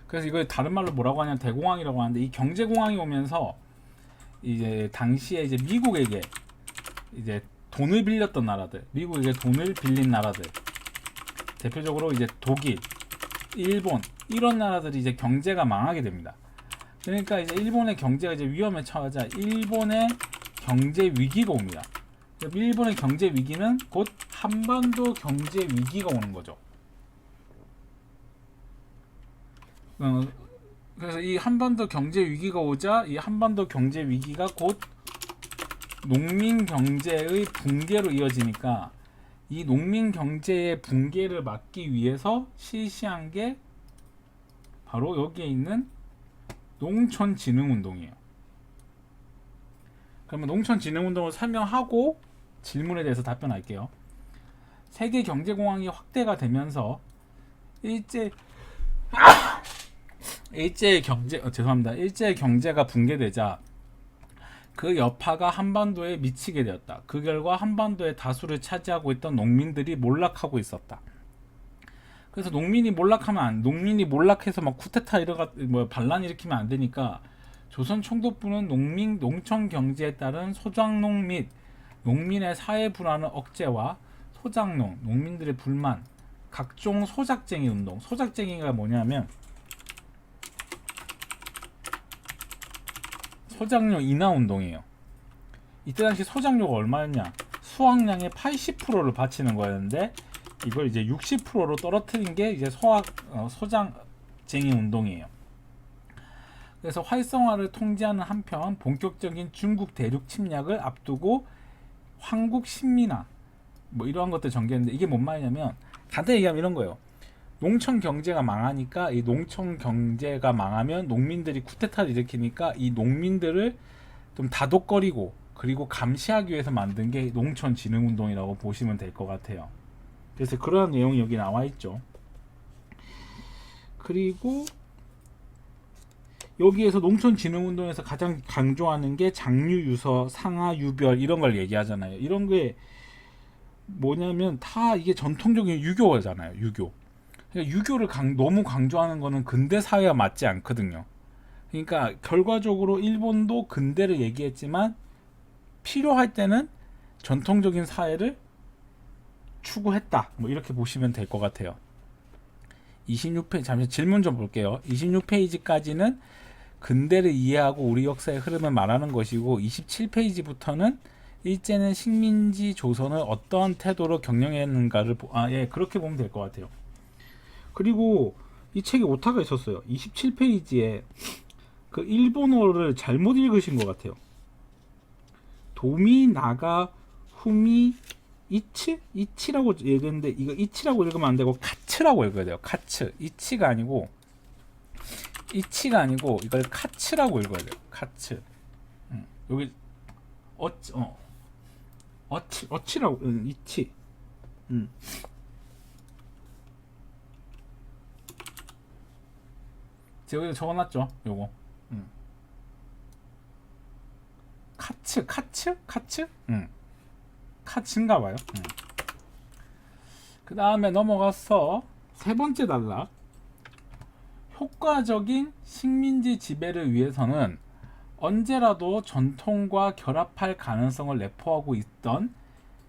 그래서 이걸 다른 말로 뭐라고 하냐면 대공황이라고 하는데, 이 경제 공황이 오면서 이제 당시에 이제 미국에게 이제 돈을 빌렸던 나라들, 미국에게 돈을 빌린 나라들, 대표적으로 이제 독일, 일본 이런 나라들이 이제 경제가 망하게 됩니다. 그러니까 이제 일본의 경제가 이제 위험에 처하자 일본의 경제 위기가 옵니다. 일본의 경제 위기는 곧 한반도 경제 위기가 오는 거죠. 그래서 이 한반도 경제 위기가 오자 이 한반도 경제 위기가 곧 농민 경제의 붕괴로 이어지니까 이 농민 경제의 붕괴를 막기 위해서 실시한 게 바로 여기에 있는 농촌진흥운동이에요. 그러면 농촌진흥운동을 설명하고 질문에 대해서 답변할게요. 세계 경제공항이 확대가 되면서 일제 경제가 붕괴되자 그 여파가 한반도에 미치게 되었다. 그 결과 한반도의 다수를 차지하고 있던 농민들이 몰락하고 있었다. 그래서 농민이 몰락해서 막 쿠데타 반란 일으키면 안 되니까 조선 총독부는 농촌 경제에 따른 소작농 및 농민의 사회 불안을 억제와 소작농, 농민들의 불만, 각종 소작쟁이 운동. 소작쟁이가 뭐냐면 소작료 인하 운동이에요. 이때 당시 소작료가 얼마였냐? 수확량의 80%를 바치는 거였는데 이걸 이제 60%로 떨어뜨린 게 이제 소작쟁이 운동이에요. 그래서 활성화를 통제하는 한편 본격적인 중국 대륙 침략을 앞두고 황국 신민화 뭐 이러한 것들 전개했는데 이게 뭔 말이냐면 간단히 얘기하면 이런 거예요. 농촌 경제가 망하니까 이 농촌 경제가 망하면 농민들이 쿠데타를 일으키니까 이 농민들을 좀 다독거리고 그리고 감시하기 위해서 만든 게 농촌진흥운동이라고 보시면 될 것 같아요. 그래서 그러한 내용이 여기 나와 있죠. 그리고 여기에서 농촌진흥운동에서 가장 강조하는 게 장류유서, 상하유별 이런 걸 얘기하잖아요. 이런 게 뭐냐면 다 이게 전통적인 유교잖아요. 유교. 그러니까 유교를 너무 강조하는 거는 근대 사회와 맞지 않거든요. 그러니까 결과적으로 일본도 근대를 얘기했지만 필요할 때는 전통적인 사회를 추구했다. 뭐 이렇게 보시면 될 것 같아요. 26페이지 잠시 질문 좀 볼게요. 26페이지까지는 근대를 이해하고 우리 역사의 흐름을 말하는 것이고 27페이지부터는 일제는 식민지 조선을 어떠한 태도로 경영했는가를 그렇게 보면 될 것 같아요. 그리고 이 책에 오타가 있었어요. 27페이지에 그 일본어를 잘못 읽으신 것 같아요. 도미나가 후미 이치라고 읽는데 이거 이치라고 읽으면 안 되고 카츠라고 읽어야 돼요. 카츠. 이치가 아니고 이걸 카츠라고 읽어야 돼요. 카츠. 여기 어치라고 이치. 제가 여기 적어놨죠. 요거. 카츠. 카츠인가봐요. 그 다음에 넘어가서 세 번째 단락. 효과적인 식민지 지배를 위해서는 언제라도 전통과 결합할 가능성을 내포하고 있던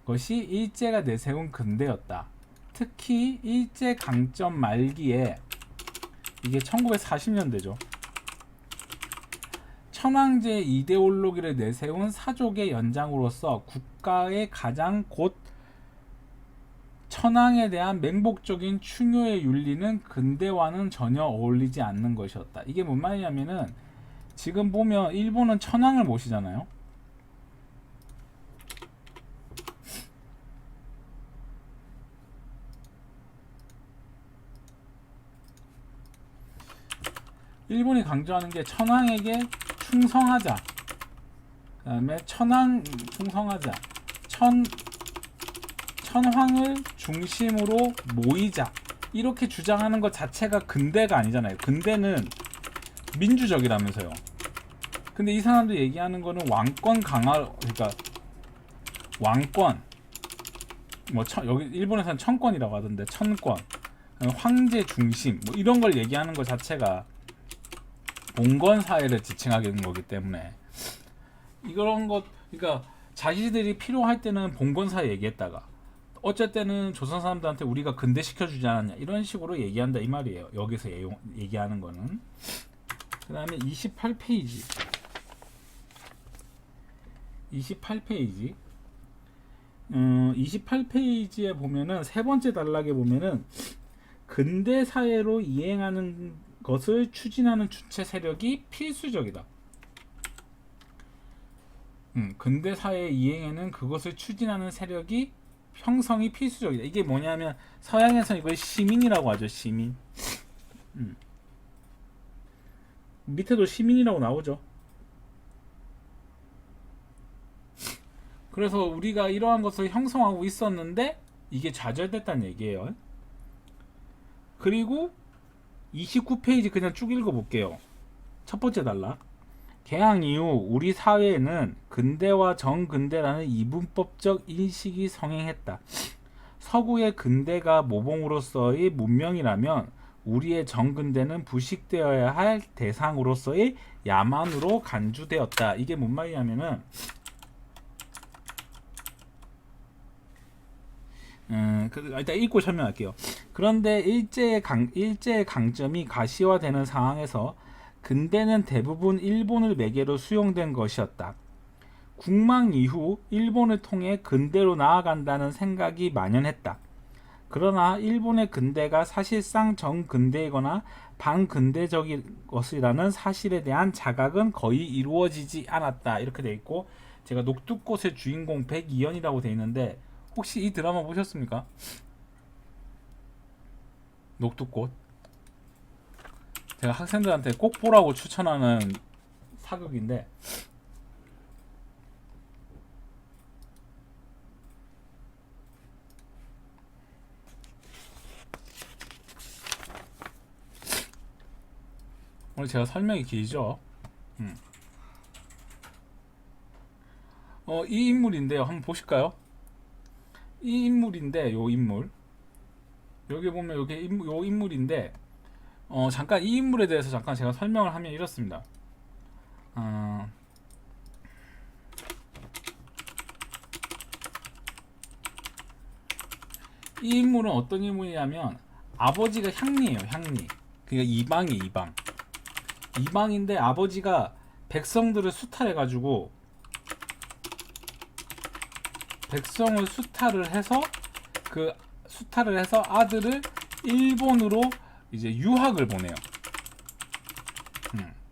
것이 일제가 내세운 근대였다. 특히 일제 강점 말기에 이게 1940년대죠. 천황제 이데올로기를 내세운 사족의 연장으로서 국가의 가장 곧 천황에 대한 맹목적인 충효의 윤리는 근대와는 전혀 어울리지 않는 것이었다. 이게 뭔 말이냐면은 지금 보면 일본은 천황을 모시잖아요. 일본이 강조하는 게 천황에게 충성하자. 그 다음에 천황 충성하자. 천황을 중심으로 모이자. 이렇게 주장하는 것 자체가 근대가 아니잖아요. 근대는 민주적이라면서요. 근데 이 사람들 얘기하는 거는 왕권 강화, 그러니까 왕권. 여기 일본에서는 천권이라고 하던데 천권, 황제 중심, 뭐 이런 걸 얘기하는 것 자체가 봉건 사회를 지칭하게 된 거기 때문에 이런 것, 그러니까 자기들이 필요할 때는 봉건 사회 얘기했다가 어쨌든 조선 사람들한테 우리가 근대시켜 주지 않았냐 이런 식으로 얘기한다 이 말이에요. 여기서 얘기하는 거는. 그 다음에 28페이지 28페이지에 보면은 세 번째 단락에 보면은 근대 사회로 이행하는 것을 추진하는 주체 세력이 필수적이다. 근대 사회 이행에는 그것을 추진하는 세력이 형성이 필수적이다. 이게 뭐냐면 서양에서 이걸 시민이라고 하죠. 시민. 밑에도 시민이라고 나오죠. 그래서 우리가 이러한 것을 형성하고 있었는데 이게 좌절됐다는 얘기예요. 그리고 29페이지 그냥 쭉 읽어볼게요. 첫 번째 단락. 개항 이후 우리 사회에는 근대와 정근대라는 이분법적 인식이 성행했다. 서구의 근대가 모범으로서의 문명이라면 우리의 정근대는 부식되어야 할 대상으로서의 야만으로 간주되었다. 이게 뭔 말이냐면은 일단 읽고 설명할게요. 그런데 일제의 강점이 가시화되는 상황에서 근대는 대부분 일본을 매개로 수용된 것이었다. 국망 이후 일본을 통해 근대로 나아간다는 생각이 만연했다. 그러나 일본의 근대가 사실상 정근대이거나 반근대적인 것이라는 사실에 대한 자각은 거의 이루어지지 않았다. 이렇게 돼 있고, 제가 녹두꽃의 주인공 백이연이라고 돼 있는데 혹시 이 드라마 보셨습니까? 녹두꽃. 제가 학생들한테 꼭 보라고 추천하는 사극인데 오늘 제가 설명이 길죠. 이 인물인데요. 한번 보실까요? 이 인물인데 요 인물 여기 보면 요 인물인데 잠깐 이 인물에 대해서 잠깐 제가 설명을 하면 이렇습니다. 이 인물은 어떤 인물이냐면 아버지가 향리예요. 향리. 그러니까 이방인데 아버지가 백성들을 수탈해가지고 백성을 수탈을 해서 아들을 일본으로 이제 유학을 보내요.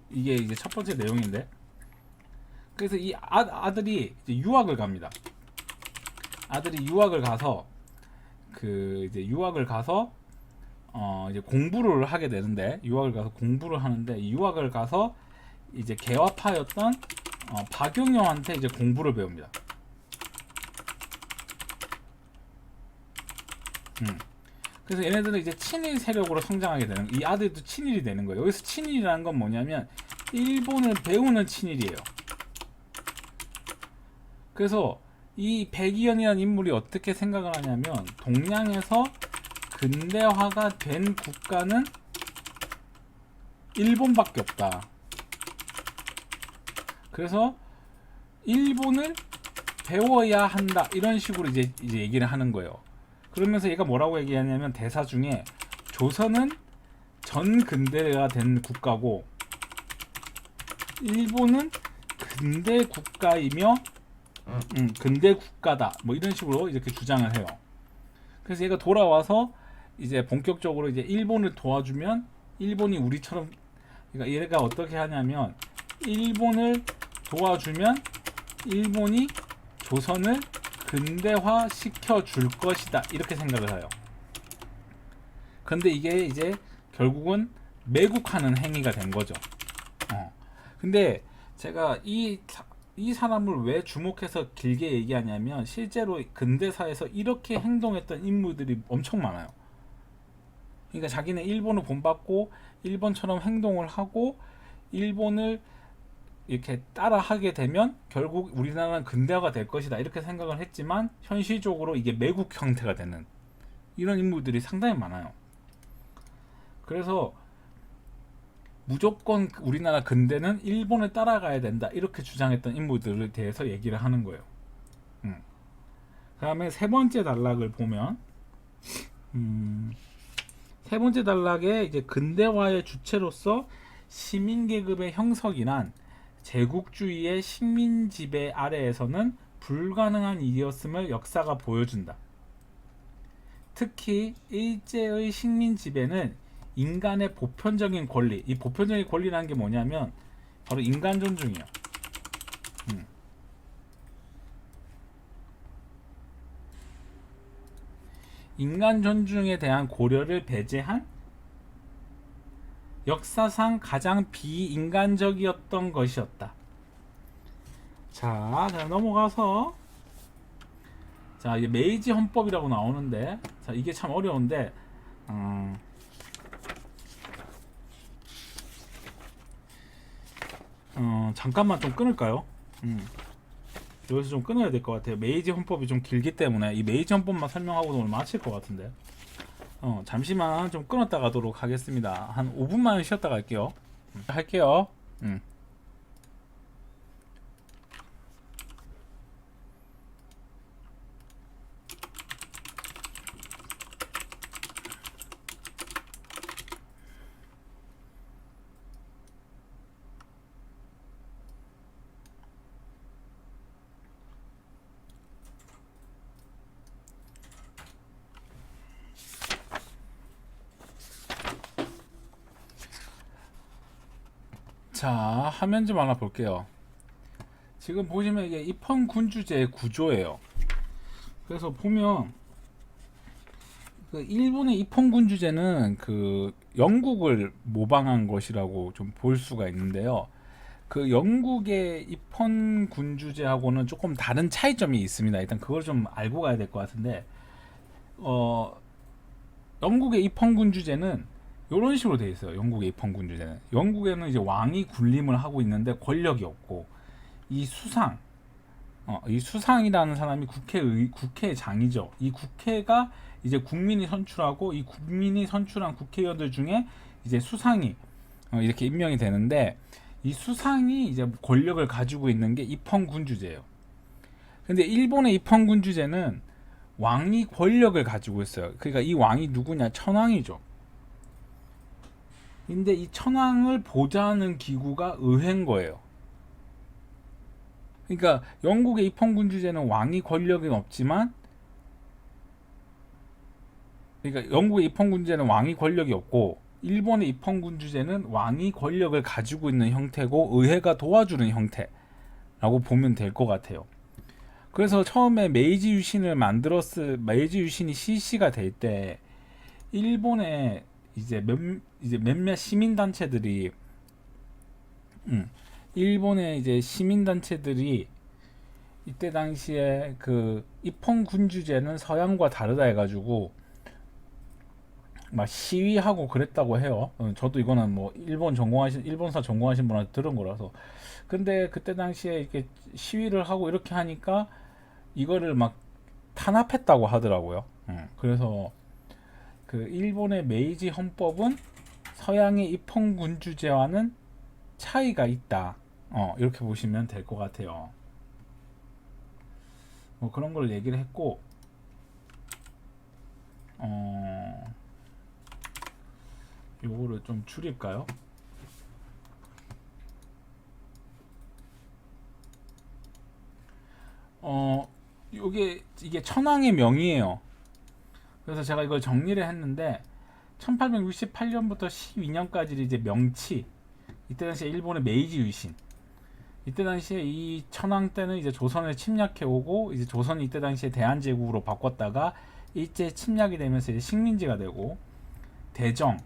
이게 이제 첫 번째 내용인데, 그래서 이 아들이 이제 유학을 갑니다. 아들이 유학을 가서 이제 공부를 하게 되는데, 유학을 가서 이제 개화파였던 박용영한테 이제 공부를 배웁니다. 그래서 얘네들은 이제 친일 세력으로 성장하게 되는, 이 아들도 친일이 되는 거예요. 여기서 친일이라는 건 뭐냐면 일본을 배우는 친일이에요. 그래서 이 백이연이라는 인물이 어떻게 생각을 하냐면, 동양에서 근대화가 된 국가는 일본밖에 없다. 그래서 일본을 배워야 한다. 이런 식으로 이제 얘기를 하는 거예요. 그러면서 얘가 뭐라고 얘기하냐면, 대사 중에 조선은 전근대가 된 국가고 일본은 근대 국가이며 근대 국가다. 뭐 이런 식으로 이렇게 주장을 해요. 그래서 얘가 돌아와서 이제 본격적으로 이제 일본을 도와주면 일본이 우리처럼, 그러니까 얘가 어떻게 하냐면 일본을 도와주면 일본이 조선을 근대화 시켜 줄 것이다. 이렇게 생각을 해요. 근데 이게 이제 결국은 매국하는 행위가 된 거죠. 근데 제가 이 사람을 왜 주목해서 길게 얘기하냐면, 실제로 근대사에서 이렇게 행동했던 인물들이 엄청 많아요. 그러니까 자기는 일본을 본받고 일본처럼 행동을 하고 일본을 이렇게 따라하게 되면 결국 우리나라는 근대화가 될 것이다, 이렇게 생각을 했지만 현실적으로 이게 매국 형태가 되는 이런 인물들이 상당히 많아요. 그래서 무조건 우리나라 근대는 일본을 따라가야 된다, 이렇게 주장했던 인물들에 대해서 얘기를 하는 거예요. 다음에 세 번째 단락을 보면 세 번째 단락에 이제 근대화의 주체로서 시민계급의 형성이란 제국주의의 식민 지배 아래에서는 불가능한 일이었음을 역사가 보여준다. 특히 일제의 식민 지배는 인간의 보편적인 권리, 이 보편적인 권리라는 게 뭐냐면 바로 인간 존중이에요. 인간 존중에 대한 고려를 배제한 역사상 가장 비인간적이었던 것이었다. 자, 넘어가서 자, 이게 메이지 헌법이라고 나오는데, 자, 이게 참 어려운데, 잠깐만 좀 끊을까요? 여기서 좀 끊어야 될 것 같아요. 메이지 헌법이 좀 길기 때문에 이 메이지 헌법만 설명하고도 오늘 마칠 것 같은데, 잠시만 좀 끊었다 가도록 하겠습니다. 한 5분만 쉬었다 갈게요. 할게요. 자, 화면 좀 하나 볼게요. 지금 보시면 이게 입헌군주제의 구조예요. 그래서 보면 그 일본의 입헌군주제는 그 영국을 모방한 것이라고 좀 볼 수가 있는데요. 그 영국의 입헌군주제하고는 조금 다른 차이점이 있습니다. 일단 그걸 좀 알고 가야 될 것 같은데, 영국의 입헌군주제는 이런 식으로 되어 있어요. 영국의 입헌군주제는 영국에는 이제 왕이 군림을 하고 있는데 권력이 없고, 이 수상, 이 수상이라는 사람이 국회의장이죠. 이 국회가 이제 국민이 선출하고, 이 국민이 선출한 국회의원들 중에 이제 수상이 이렇게 임명이 되는데, 이 수상이 이제 권력을 가지고 있는 게 입헌군주제예요. 근데 일본의 입헌군주제는 왕이 권력을 가지고 있어요. 그러니까 이 왕이 누구냐? 천황이죠. 근데 이 천황을 보좌하는 기구가 의회인 거예요. 그러니까 영국의 입헌군주제는 왕이 권력이 없지만, 그러니까 영국의 입헌군주제는 왕이 권력이 없고, 일본의 입헌군주제는 왕이 권력을 가지고 있는 형태고 의회가 도와주는 형태라고 보면 될 것 같아요. 그래서 처음에 메이지 유신이 실시가 될 때 일본의 이제 몇몇 시민단체들이 일본의 이제 시민단체들이 이때 당시에 그 입헌군주제는 서양과 다르다 해가지고 막 시위하고 그랬다고 해요. 저도 이거는 뭐 일본사 전공하신 분한테 들은 거라서. 근데 그때 당시에 이렇게 시위를 하고 이렇게 하니까 이거를 막 탄압했다고 하더라고요. 그래서 그 일본의 메이지 헌법은 서양의 입헌군주제와는 차이가 있다. 이렇게 보시면 될 것 같아요. 뭐 그런 걸 얘기를 했고, 요거를 좀 줄일까요? 이게 천황의 명이에요. 그래서 제가 이걸 정리를 했는데 1868년부터 12년까지 이제 명치, 이때 당시에 일본의 메이지 유신, 이때 당시에 이 천황 때는 이제 조선을 침략해 오고, 이제 조선이 이때 당시에 대한제국으로 바꿨다가 일제 침략이 되면서 이제 식민지가 되고, 대정,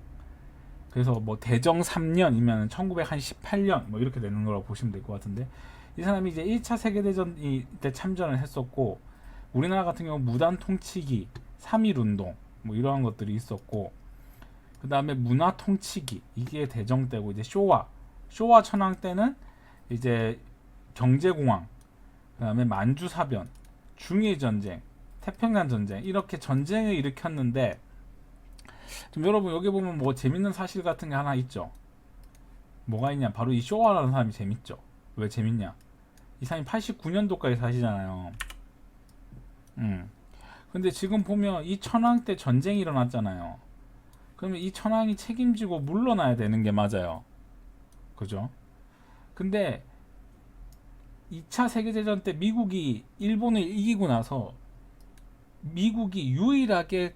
그래서 뭐 대정 3년이면 1918년 뭐 이렇게 되는 거라고 보시면 될 것 같은데, 이 사람이 이제 1차 세계대전이 때 참전을 했었고, 우리나라 같은 경우 무단 통치기, 3.1운동 뭐 이러한 것들이 있었고, 그 다음에 문화 통치기, 이게 대정 때고, 이제 쇼와 천황 때는 이제 경제공황, 그 다음에 만주사변, 중일전쟁, 태평양 전쟁, 이렇게 전쟁을 일으켰는데, 좀 여러분 여기 보면 뭐 재밌는 사실 같은 게 하나 있죠. 뭐가 있냐? 바로 이 쇼와라는 사람이 재밌죠. 왜 재밌냐? 이 사람이 89년도까지 사시잖아요. 근데 지금 보면 이 천황 때 전쟁이 일어났잖아요. 그러면 이 천황이 책임지고 물러나야 되는 게 맞아요. 그죠? 근데 2차 세계대전 때 미국이 일본을 이기고 나서 미국이 유일하게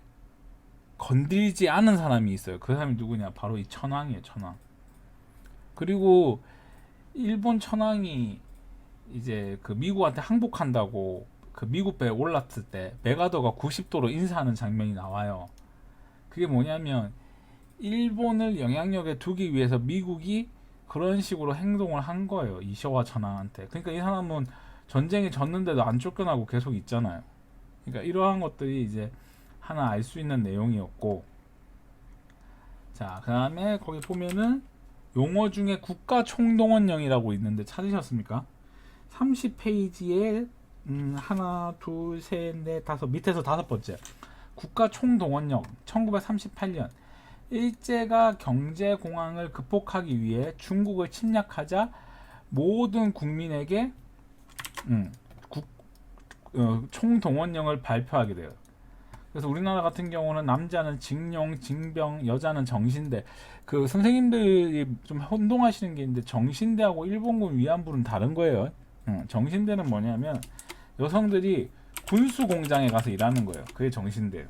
건들지 않은 사람이 있어요. 그 사람이 누구냐? 바로 이 천황이에요. 천황. 그리고 일본 천황이 이제 그 미국한테 항복한다고 그 미국 배에 올랐을 때 메가더가 90도로 인사하는 장면이 나와요. 그게 뭐냐면 일본을 영향력에 두기 위해서 미국이 그런 식으로 행동을 한 거예요. 이쇼와 천황한테. 그러니까 이 사람은 전쟁에 졌는데도 안 쫓겨나고 계속 있잖아요. 그러니까 이러한 것들이 이제 하나 알 수 있는 내용이었고, 자, 그 다음에 거기 보면은 용어 중에 국가총동원령이라고 있는데 찾으셨습니까? 30페이지에 하나, 둘, 셋, 넷, 다섯, 밑에서 다섯 번째 국가총동원령 1938년 일제가 경제공황을 극복하기 위해 중국을 침략하자 모든 국민에게 총동원령을 발표하게 돼요. 그래서 우리나라 같은 경우는 남자는 징용, 징병, 여자는 정신대. 그 선생님들이 좀 혼동하시는 게 있는데 정신대하고 일본군 위안부는 다른 거예요. 정신대는 뭐냐면 여성들이 군수 공장에 가서 일하는 거예요. 그게 정신대예요.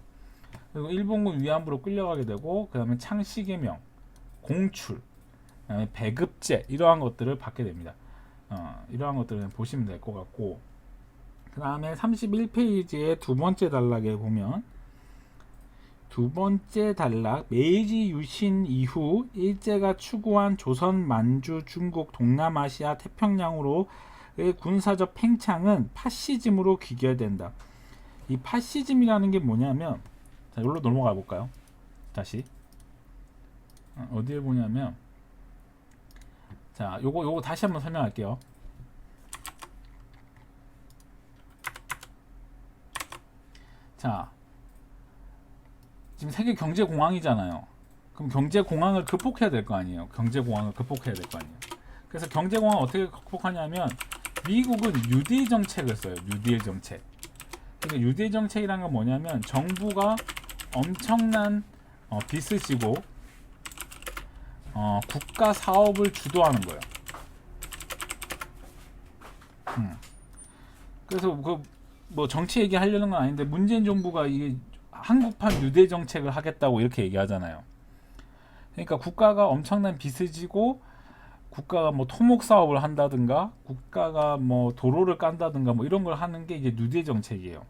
그리고 일본군 위안부로 끌려가게 되고 그 다음에 창씨개명, 공출, 그다음에 배급제 이러한 것들을 받게 됩니다. 이러한 것들은 보시면 될 것 같고, 그 다음에 31페이지의 두 번째 단락에 보면 두 번째 단락 메이지 유신 이후 일제가 추구한 조선, 만주, 중국, 동남아시아, 태평양으로의 군사적 팽창은 파시즘으로 귀결된다. 이 파시즘이라는 게 뭐냐면, 자, 여기로 넘어가 볼까요? 다시 어디에 보냐면, 자, 요거 다시 한번 설명할게요. 자, 지금 세계 경제 공황이잖아요. 그럼 경제 공황을 극복해야 될 거 아니에요. 경제 공황을 극복해야 될 거 아니에요. 그래서 경제 공황을 어떻게 극복하냐면 미국은 뉴딜 정책을 써요. 뉴딜 정책. 그러니까 뉴딜 정책이란 건 뭐냐면 정부가 엄청난 빚을 지고 국가 사업을 주도하는 거예요. 그래서 뭐 정치 얘기하려는 건 아닌데 문재인 정부가 이게 한국판 뉴딜 정책을 하겠다고 이렇게 얘기하잖아요. 그러니까 국가가 엄청난 빚을 지고 국가가 뭐 토목 사업을 한다든가 국가가 뭐 도로를 깐다든가 뭐 이런 걸 하는 게 이게 뉴딜 정책이에요.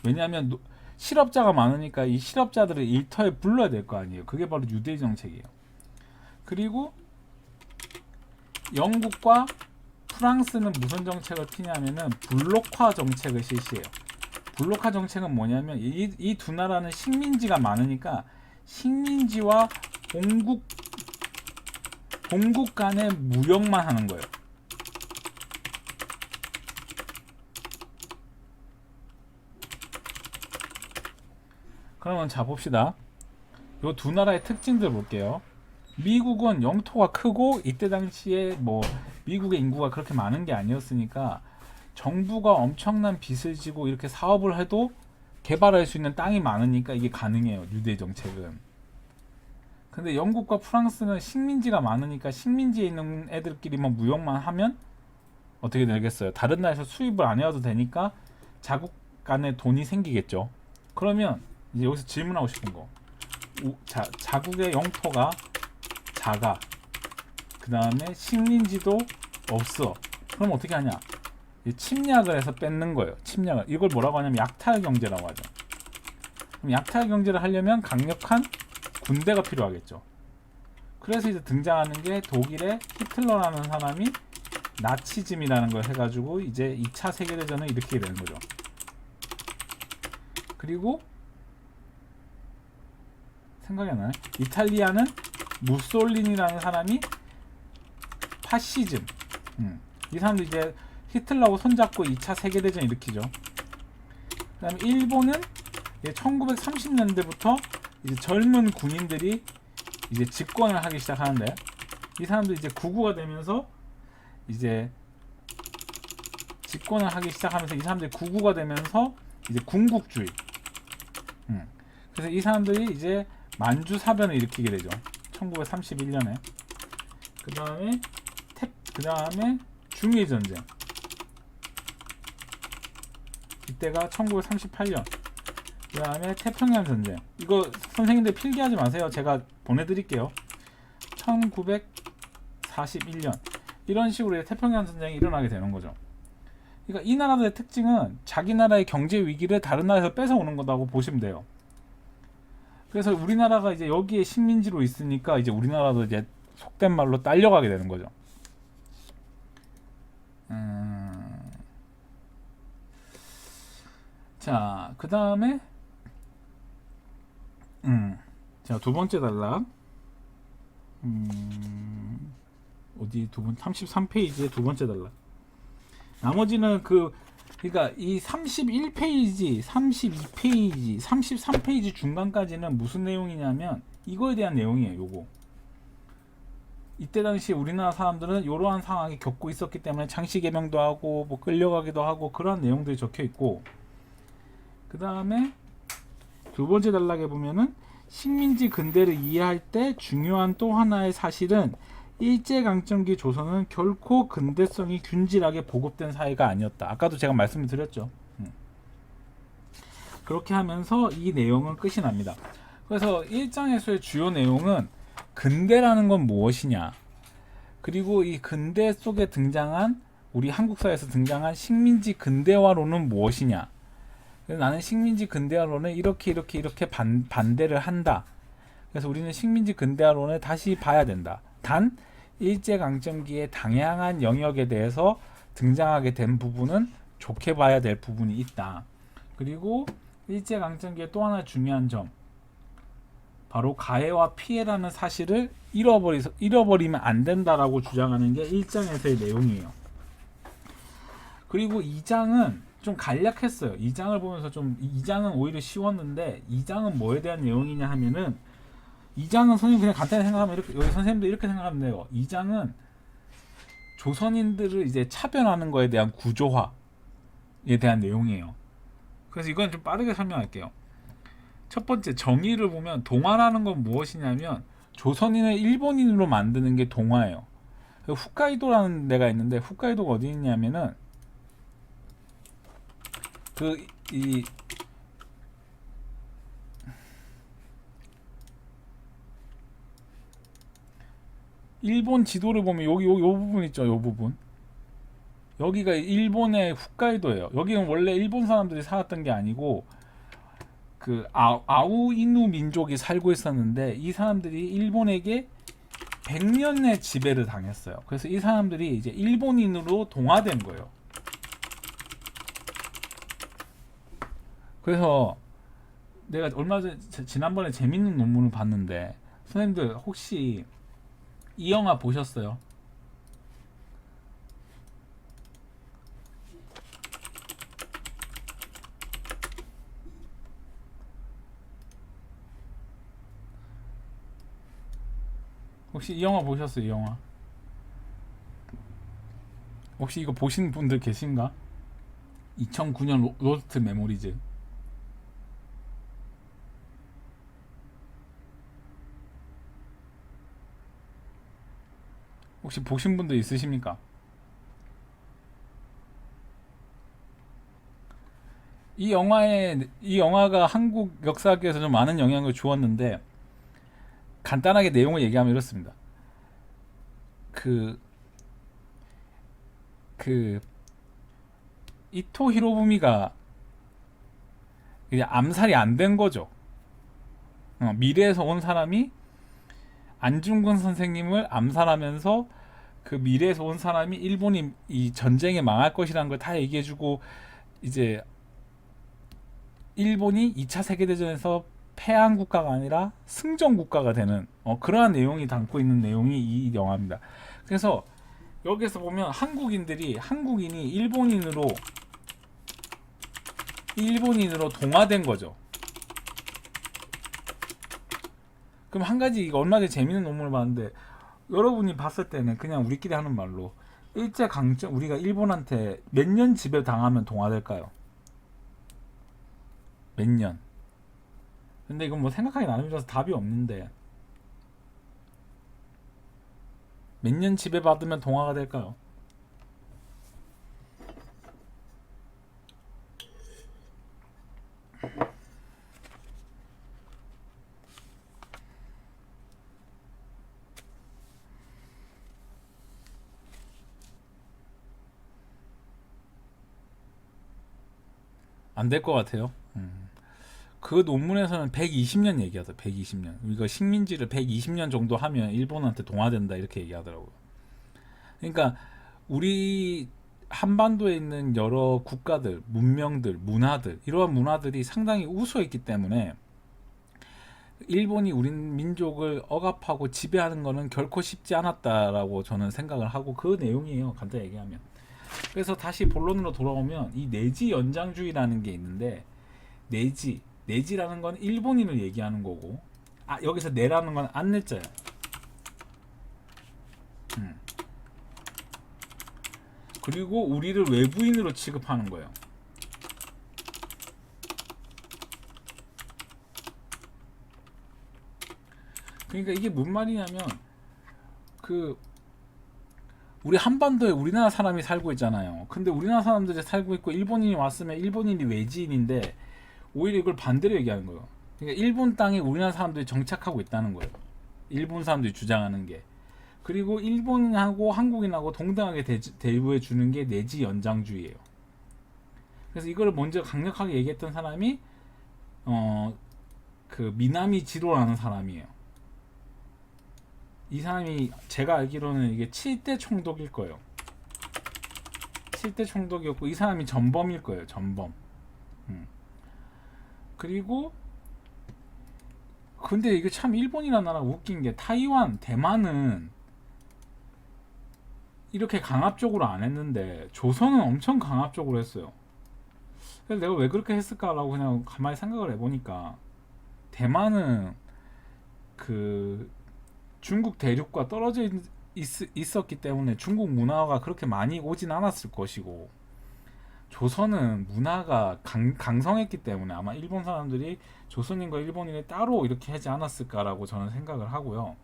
왜냐하면 실업자가 많으니까 이 실업자들을 일터에 불러야 될 거 아니에요. 그게 바로 뉴딜 정책이에요. 그리고 영국과 프랑스는 무슨 정책을 피냐면은 블록화 정책을 실시해요. 블록화 정책은 뭐냐면 이 두 나라는 식민지가 많으니까 식민지와 본국 간의 무역만 하는 거예요. 그러면 자 봅시다. 이 두 나라의 특징들 볼게요. 미국은 영토가 크고 이때 당시에 뭐 미국의 인구가 그렇게 많은 게 아니었으니까 정부가 엄청난 빚을 지고 이렇게 사업을 해도 개발할 수 있는 땅이 많으니까 이게 가능해요. 뉴딜 정책은. 근데 영국과 프랑스는 식민지가 많으니까 식민지에 있는 애들끼리만 무역만 하면 어떻게 되겠어요? 다른 나라에서 수입을 안 해와도 되니까 자국 간에 돈이 생기겠죠. 그러면 이제 여기서 질문하고 싶은 거. 자국의 영토가 작아. 그 다음에 식민지도 없어. 그럼 어떻게 하냐? 침략을 해서 뺏는 거예요. 침략을. 이걸 뭐라고 하냐면 약탈 경제라고 하죠. 그럼 약탈 경제를 하려면 강력한 군대가 필요하겠죠. 그래서 이제 등장하는 게 독일의 히틀러라는 사람이 나치즘이라는 걸 해가지고 이제 2차 세계대전을 일으키게 되는 거죠. 그리고 생각이 안 나네. 이탈리아는 무솔리니라는 사람이 파시즘. 이 사람도 이제 히틀러하고 손잡고 2차 세계대전 일으키죠. 그 다음에 일본은 1930년대부터 이제 젊은 군인들이 이제 집권을 하기 시작하는데 이 사람도 이제 구구가 되면서 이제 집권을 하기 시작하면서 이 사람들이 구구가 되면서 이제 군국주의. 그래서 이 사람들이 이제 만주 사변을 일으키게 되죠. 1931년에. 그 다음에 중일 전쟁. 이때가 1938년. 그 다음에 태평양 전쟁. 이거 선생님들 필기하지 마세요. 제가 보내드릴게요. 1941년. 이런 식으로 태평양 전쟁이 일어나게 되는 거죠. 그러니까 이 나라들의 특징은 자기 나라의 경제 위기를 다른 나라에서 뺏어오는 거라고 보시면 돼요. 그래서 우리나라가 이제 여기에 식민지로 있으니까 이제 우리나라도 이제 속된 말로 딸려가게 되는 거죠. 자, 그 다음에 자, 두 번째 단락. 어디 33페이지의 두 번째 단락. 나머지는 그러니까 이 31페이지, 32페이지, 33페이지 중간까지는 무슨 내용이냐면 이거에 대한 내용이에요. 요거. 이때 당시 우리나라 사람들은 이러한 상황이 겪고 있었기 때문에 창씨 개명도 하고 뭐 끌려가기도 하고 그런 내용들이 적혀 있고, 그 다음에 두 번째 단락에 보면은 식민지 근대를 이해할 때 중요한 또 하나의 사실은 일제강점기 조선은 결코 근대성이 균질하게 보급된 사회가 아니었다. 아까도 제가 말씀을 드렸죠. 그렇게 하면서 이 내용은 끝이 납니다. 그래서 1장에서의 주요 내용은 근대라는 건 무엇이냐, 그리고 이 근대 속에 등장한 우리 한국 사회에서 등장한 식민지 근대화론은 무엇이냐. 그래서 나는 식민지 근대화론을 이렇게 반대를 한다. 그래서 우리는 식민지 근대화론을 다시 봐야 된다. 단 일제강점기의 다양한 영역에 대해서 등장하게 된 부분은 좋게 봐야 될 부분이 있다. 그리고 일제강점기의 또 하나 중요한 점, 바로 가해와 피해라는 사실을 잃어버리면 안 된다라고 주장하는 게 1장에서의 내용이에요. 그리고 2장은 좀 간략했어요. 2장을 보면서 2장은 오히려 쉬웠는데 2장은 뭐에 대한 내용이냐 하면은, 2장은 선생님 그냥 간단히 생각하면 이렇게, 여기 선생님도 이렇게 생각하면 돼요. 2장은 조선인들을 이제 차별하는 거에 대한 구조화에 대한 내용이에요. 그래서 이건 좀 빠르게 설명할게요. 첫 번째, 정의를 보면 동화라는 건 무엇이냐면 조선인을 일본인으로 만드는 게 동화예요. 홋카이도라는 데가 있는데, 홋카이도가 어디 있냐면은 일본 지도를 보면 여기 요 부분 있죠. 요 부분. 여기가 일본의 홋카이도예요. 여기는 원래 일본 사람들이 살았던 게 아니고 그 아우이누 민족이 살고 있었는데, 이 사람들이 일본에게 100년의 지배를 당했어요. 그래서 이 사람들이 이제 일본인으로 동화된 거예요. 그래서 내가 얼마 전에 지난번에 재밌는 논문을 봤는데, 선생님들 혹시 이 영화 보셨어요? 혹시 이 영화 보셨어요? 이 영화 혹시 이거 보신 분들 계신가? 2009년 로스트 메모리즈. 혹시 보신 분들 있으십니까? 이 영화가 한국 역사학에서 좀 많은 영향을 주었는데, 간단하게 내용을 얘기하면 이렇습니다. 이토 히로부미가 이제 암살이 안 된 거죠. 미래에서 온 사람이 안중근 선생님을 암살하면서 그 미래에서 온 사람이 일본이 이 전쟁에 망할 것이라는 걸 다 얘기해주고, 이제 일본이 2차 세계대전에서 패한 국가가 아니라 승전 국가가 되는 그러한 내용이 담고 있는 내용이 이 영화입니다. 그래서 여기서 보면 한국인이 일본인으로 동화된 거죠. 그럼 한 가지, 이거 얼마 전에 재밌는 논문을 봤는데, 여러분이 봤을 때는 그냥 우리끼리 하는 말로, 일제강점 우리가 일본한테 몇 년 지배 당하면 동화될까요? 몇 년. 근데 이건 뭐 생각하기 나름이라서 답이 없는데 몇 년 지배받으면 동화가 될까요? 안 될 것 같아요. 그 논문에서는 120년 얘기하더라고요. 120년. 이거 식민지를 120년 정도 하면 일본한테 동화된다 이렇게 얘기하더라고요. 그러니까 우리 한반도에 있는 여러 국가들, 문명들, 문화들 이러한 문화들이 상당히 우수했기 때문에 일본이 우리 민족을 억압하고 지배하는 것은 결코 쉽지 않았다라고 저는 생각을 하고 그 내용이에요. 간단히 얘기하면. 그래서 다시 본론으로 돌아오면 이 내지 연장주의라는 게 있는데 내지라는 건 일본인을 얘기하는 거고 여기서 내라는 건 안내자예요. 그리고 우리를 외부인으로 취급하는 거예요. 그러니까 이게 뭔 말이냐면 우리 한반도에 우리나라 사람이 살고 있잖아요. 근데 우리나라 사람들이 살고 있고 일본인이 왔으면 일본인이 외지인인데 오히려 이걸 반대로 얘기하는 거예요. 그러니까 일본 땅에 우리나라 사람들이 정착하고 있다는 거예요. 일본 사람들이 주장하는 게. 그리고 일본하고 한국인하고 동등하게 대우해 주는 게 내지 연장주의예요. 그래서 이거를 먼저 강력하게 얘기했던 사람이 그 미나미 지로라는 사람이에요. 이 사람이 제가 알기로는 이게 7대 총독일 거예요. 7대 총독이었고 이 사람이 전범일 거예요. 전범. 그리고 근데 이게 참 일본이라는 나라가 웃긴 게 타이완, 대만은 이렇게 강압적으로 안 했는데 조선은 엄청 강압적으로 했어요. 그래서 내가 왜 그렇게 했을까라고 그냥 가만히 생각을 해보니까 대만은 그 중국 대륙과 떨어져 있었기 때문에 중국 문화가 그렇게 많이 오진 않았을 것이고 조선은 문화가 강성했기 때문에 아마 일본 사람들이 조선인과 일본인을 따로 이렇게 하지 않았을까라고 저는 생각을 하고요.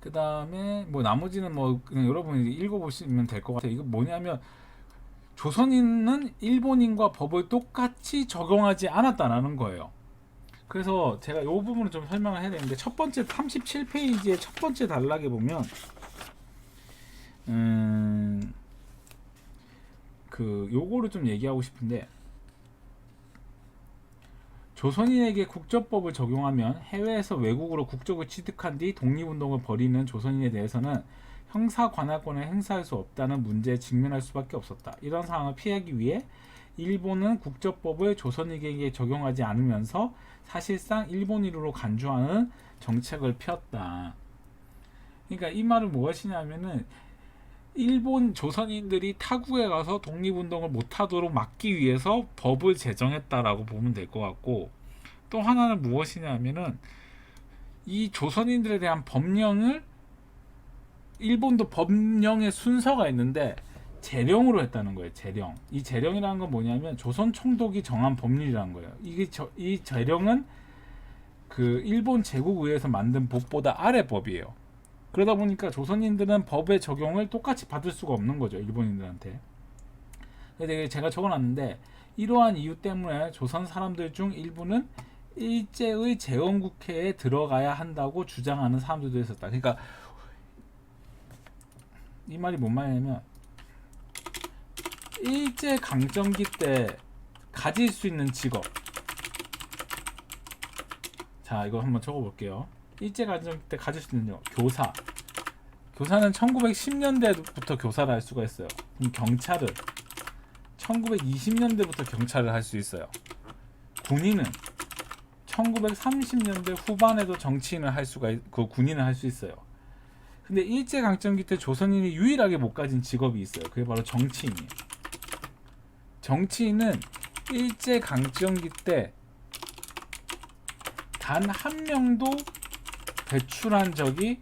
그 다음에 뭐 나머지는 뭐 그냥 여러분이 읽어보시면 될 것 같아요. 이거 뭐냐면 조선인은 일본인과 법을 똑같이 적용하지 않았다라는 거예요. 그래서 제가 이 부분을 좀 설명을 해야 되는데 첫 번째 37페이지의 첫 번째 단락에 보면 요거를 좀 얘기하고 싶은데 조선인에게 국적법을 적용하면 해외에서 외국으로 국적을 취득한 뒤 독립운동을 벌이는 조선인에 대해서는 형사 관할권을 행사할 수 없다는 문제에 직면할 수밖에 없었다. 이런 상황을 피하기 위해 일본은 국적법을 조선인에게 적용하지 않으면서 사실상 일본인으로 간주하는 정책을 폈다. 그러니까 이 말은 무엇이냐면은 일본 조선인들이 타국에 가서 독립운동을 못하도록 막기 위해서 법을 제정했다라고 보면 될 것 같고 또 하나는 무엇이냐면은 이 조선인들에 대한 법령을 일본도 법령의 순서가 있는데 재령으로 했다는 거예요. 재령. 이 재령이라는 건 뭐냐면 조선 총독이 정한 법률이라는 거예요. 이 재령은 그 일본 제국의회에서 만든 법보다 아래 법이에요. 그러다 보니까 조선인들은 법의 적용을 똑같이 받을 수가 없는 거죠. 일본인들한테. 그래서 제가 적어놨는데 이러한 이유 때문에 조선 사람들 중 일부는 일제의 재헌국회에 들어가야 한다고 주장하는 사람들도 있었다. 그러니까 이 말이 뭔 말이냐면 일제 강점기 때 가질 수 있는 직업. 자, 이거 한번 적어볼게요. 일제 강점기 때 가질 수 있는 교사. 교사는 1910년대부터 교사를 할 수가 있어요. 그럼 경찰은 1920년대부터 경찰을 할 수 있어요. 군인은 1930년대 후반에도 정치인을 할 수가 군인을 할 수 있어요. 근데 일제 강점기 때 조선인이 유일하게 못 가진 직업이 있어요. 그게 바로 정치인이에요. 정치인은 일제 강점기 때 단 한 명도 배출한 적이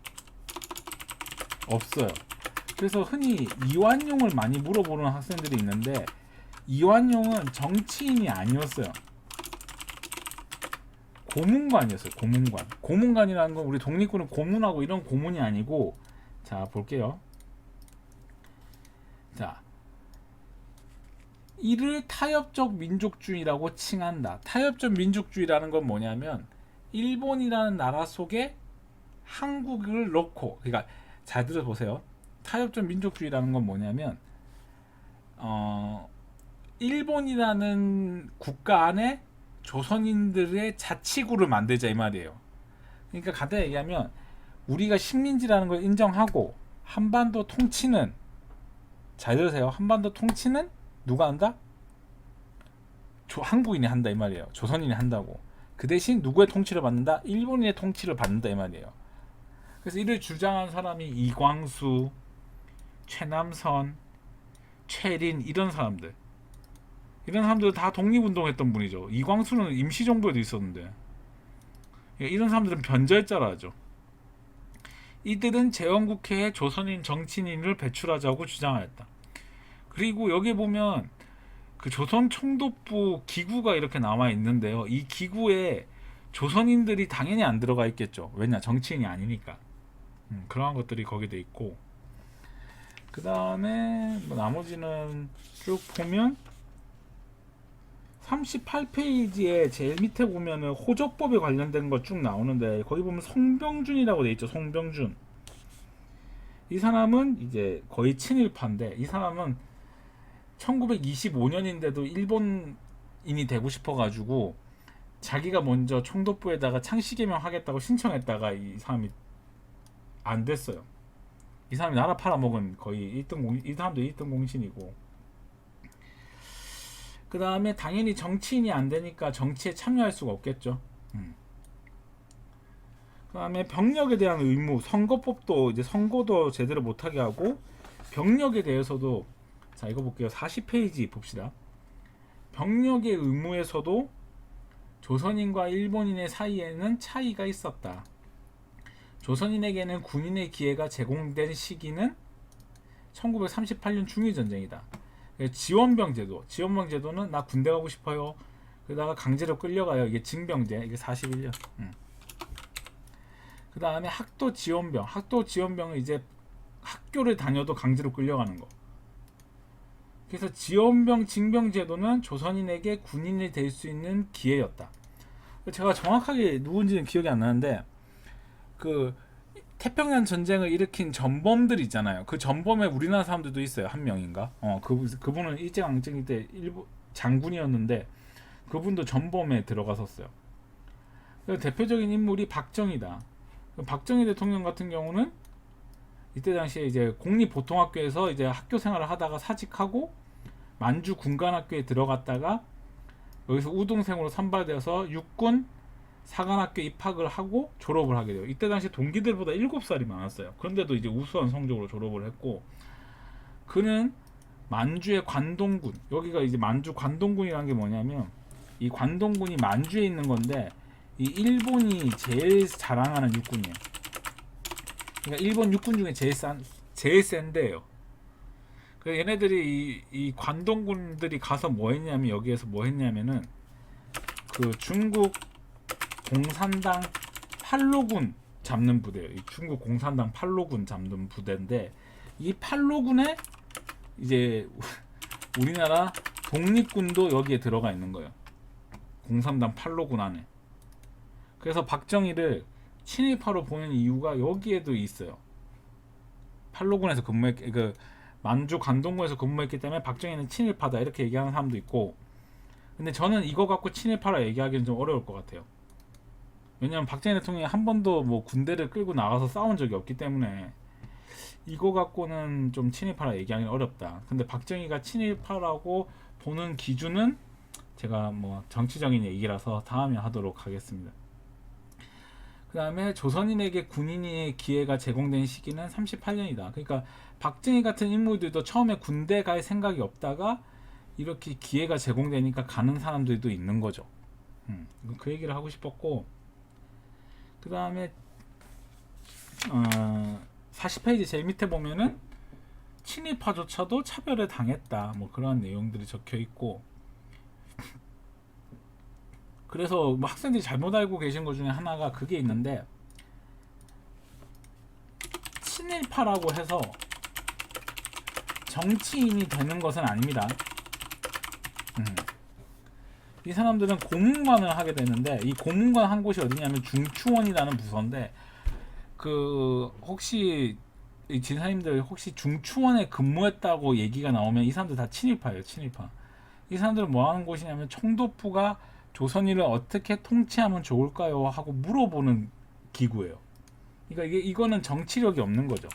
없어요. 그래서 흔히 이완용을 많이 물어보는 학생들이 있는데 이완용은 정치인이 아니었어요. 고문관이었어요. 고문관. 고문관이라는 건 우리 독립군을 고문하고 이런 고문이 아니고, 자 볼게요. 자, 이를 타협적 민족주의라고 칭한다. 타협적 민족주의라는 건 뭐냐면 일본이라는 나라 속에 한국을 넣고, 그러니까 잘 들어보세요. 타협적 민족주의라는 건 뭐냐면 일본이라는 국가 안에 조선인들의 자치구를 만들자 이 말이에요. 그러니까 간단히 얘기하면 우리가 식민지라는 걸 인정하고 한반도 통치는, 잘 들으세요. 한반도 통치는 누가 한다? 한국인이 한다 이 말이에요. 조선인이 한다고. 그 대신 누구의 통치를 받는다? 일본인의 통치를 받는다 이 말이에요. 그래서 이를 주장한 사람이 이광수, 최남선, 최린 이런 사람들. 이런 사람들 다 독립운동했던 분이죠. 이광수는 임시정부에도 있었는데, 이런 사람들은 변절자라죠. 이들은 재헌국회에 조선인 정치인을 배출하자고 주장하였다. 그리고 여기 보면 그 조선 총독부 기구가 이렇게 나와 있는데요. 이 기구에 조선인들이 당연히 안 들어가 있겠죠. 왜냐, 정치인이 아니니까. 그러한 것들이 거기에 있고, 그 다음에 뭐 나머지는 쭉 보면 38페이지에 제일 밑에 보면은 호적법에 관련된 거 쭉 나오는데, 거기 보면 송병준이라고 돼 있죠. 송병준. 이 사람은 이제 거의 친일파인데, 이 사람은 1925년인데도 일본인이 되고 싶어가지고 자기가 먼저 총독부에다가 창씨개명 하겠다고 신청했다가 이 사람이 안 됐어요. 이 사람이 나라 팔아먹은 거의 1등 이 사람도 1등 공신이고, 그 다음에 당연히 정치인이 안 되니까 정치에 참여할 수가 없겠죠. 그 다음에 병력에 대한 의무, 선거법도 이제 선거도 제대로 못하게 하고, 병력에 대해서도, 자 이거 볼게요. 40페이지 봅시다. 병력의 의무에서도 조선인과 일본인의 사이에는 차이가 있었다. 조선인에게는 군인의 기회가 제공된 시기는 1938년 중일전쟁이다. 지원병 제도, 지원병 제도는 나 군대 가고 싶어요. 그러다가 강제로 끌려가요. 이게 징병제, 이게 41년. 그 다음에 학도 지원병, 학도 지원병은 이제 학교를 다녀도 강제로 끌려가는 거. 그래서 지원병, 징병 제도는 조선인에게 군인이 될 수 있는 기회였다. 제가 정확하게 누군지는 기억이 안 나는데, 그 태평양 전쟁을 일으킨 전범들 있잖아요. 그 전범에 우리나라 사람들도 있어요. 한 명인가? 그분은 일제강점기 때 일본 장군이었는데, 그분도 전범에 들어갔었어요. 대표적인 인물이 박정희다. 박정희 대통령 같은 경우는 이때 당시에 이제 공립보통학교에서 이제 학교 생활을 하다가 사직하고 만주 군관학교에 들어갔다가 여기서 우등생으로 선발되어서 육군 사관학교 입학을 하고 졸업을 하게 돼요. 이때 당시 동기들보다 7살이 많았어요. 그런데도 이제 우수한 성적으로 졸업을 했고, 그는 만주의 관동군, 여기가 이제 만주 관동군이라는 게 뭐냐면, 이 관동군이 만주에 있는 건데 이 일본이 제일 자랑하는 육군이에요. 그러니까 일본 육군 중에 제일 센데요. 그래서 얘네들이 이 관동군들이 가서 뭐 했냐면, 여기에서 뭐 했냐면은 그 중국 공산당 팔로군 잡는 부대예요. 이 중국 공산당 팔로군 잡는 부대인데, 이 팔로군에 이제 우리나라 독립군도 여기에 들어가 있는 거예요. 공산당 팔로군 안에. 그래서 박정희를 친일파로 보는 이유가 여기에도 있어요. 팔로군에서 그 만주 관동군에서 근무했기 때문에 박정희는 친일파다 이렇게 얘기하는 사람도 있고, 근데 저는 이거 갖고 친일파라 얘기하기는 좀 어려울 것 같아요. 왜냐면 박정희 대통령이 한 번도 뭐 군대를 끌고 나가서 싸운 적이 없기 때문에 이거 갖고는 좀 친일파라 얘기하기는 어렵다. 근데 박정희가 친일파라고 보는 기준은 제가 뭐 정치적인 얘기라서 다음에 하도록 하겠습니다. 그 다음에 조선인에게 군인의 기회가 제공된 시기는 38년이다. 그러니까 박정희 같은 인물들도 처음에 군대 갈 생각이 없다가 이렇게 기회가 제공되니까 가는 사람들도 있는 거죠. 그 얘기를 하고 싶었고, 그 다음에 40페이지 제일 밑에 보면은 친일파조차도 차별을 당했다. 뭐 그런 내용들이 적혀 있고, 그래서 뭐 학생들이 잘못 알고 계신 것 중에 하나가 그게 있는데, 친일파라고 해서 정치인이 되는 것은 아닙니다. 이 사람들은 고문관을 하게 되는데, 이 고문관 한 곳이 어디냐면 중추원이라는 부서인데, 그 혹시 이 진사님들 혹시 중추원에 근무했다고 얘기가 나오면 이 사람들 다 친일파예요. 친일파. 이 사람들은 뭐 하는 곳이냐면 총독부가 조선인을 어떻게 통치하면 좋을까요? 하고 물어보는 기구예요. 그러니까 이거는 정치력이 없는 거죠.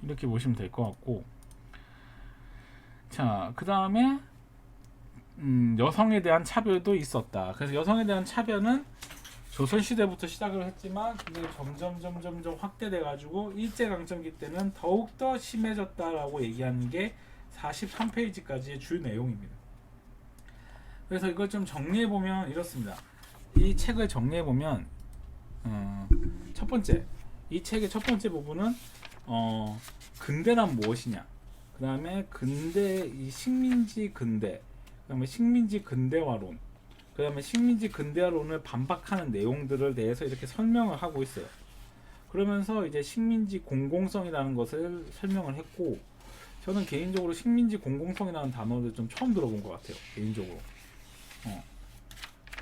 이렇게 보시면 될 것 같고, 자, 그 다음에 여성에 대한 차별도 있었다. 그래서 여성에 대한 차별은 조선시대부터 시작을 했지만 그게 점점 확대돼 가지고 일제강점기 때는 더욱더 심해졌다라고 얘기하는 게 43페이지까지의 주 내용입니다. 그래서 이걸 좀 정리해 보면 이렇습니다. 이 책을 정리해 보면 첫 번째, 이 책의 첫 번째 부분은 근대란 무엇이냐, 그 다음에 근대, 이 식민지 근대, 그 다음에 식민지 근대화론, 그 다음에 식민지 근대화론을 반박하는 내용들을 대해서 이렇게 설명을 하고 있어요. 그러면서 이제 식민지 공공성이라는 것을 설명을 했고, 저는 개인적으로 식민지 공공성이라는 단어를 좀 처음 들어본 것 같아요. 개인적으로.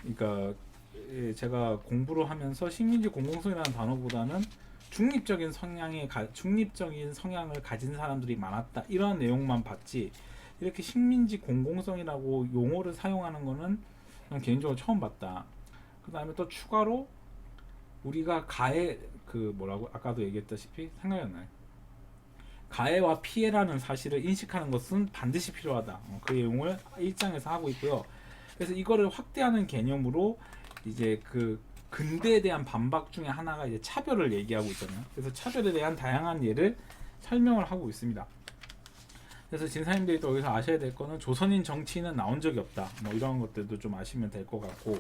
그러니까 제가 공부를 하면서 식민지 공공성이라는 단어보다는 중립적인 성향을 가진 사람들이 많았다, 이런 내용만 봤지, 이렇게 식민지 공공성이라고 용어를 사용하는 거는 저는 개인적으로 처음 봤다. 그 다음에 또 추가로 우리가 가해, 그 뭐라고 아까도 얘기했다시피, 생각이 안 나요. 가해와 피해라는 사실을 인식하는 것은 반드시 필요하다. 그 내용을 1장에서 하고 있고요. 그래서 이거를 확대하는 개념으로 이제 그 근대에 대한 반박 중에 하나가 이제 차별을 얘기하고 있잖아요. 그래서 차별에 대한 다양한 예를 설명을 하고 있습니다. 그래서 진사님들이 또 여기서 아셔야 될 거는 조선인 정치인은 나온 적이 없다. 뭐 이런 것들도 좀 아시면 될 것 같고,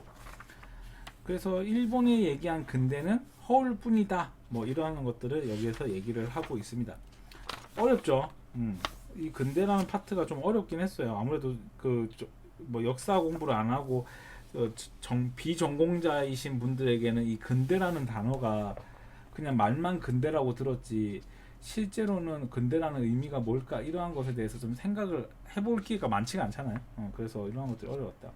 그래서 일본이 얘기한 근대는 허울뿐이다. 뭐 이러한 것들을 여기에서 얘기를 하고 있습니다. 어렵죠. 이 근대라는 파트가 좀 어렵긴 했어요. 아무래도 그 뭐 역사 공부를 안 하고 비전공자이신 분들에게는 이 근대라는 단어가 그냥 말만 근대라고 들었지, 실제로는 근대라는 의미가 뭘까, 이러한 것에 대해서 좀 생각을 해볼 기회가 많지가 않잖아요. 그래서 이러한 것들이 어려웠다.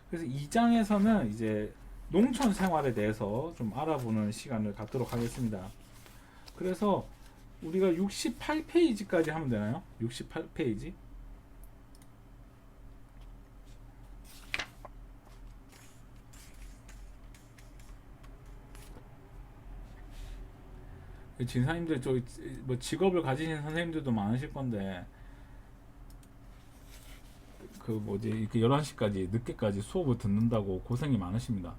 그래서 2장에서는 이제 농촌 생활에 대해서 좀 알아보는 시간을 갖도록 하겠습니다. 그래서 우리가 68페이지까지 하면 되나요? 68페이지. 진사님들 뭐 직업을 가지신 선생님들도 많으실 건데, 그 뭐지, 이렇게 11시까지 늦게까지 수업을 듣는다고 고생이 많으십니다.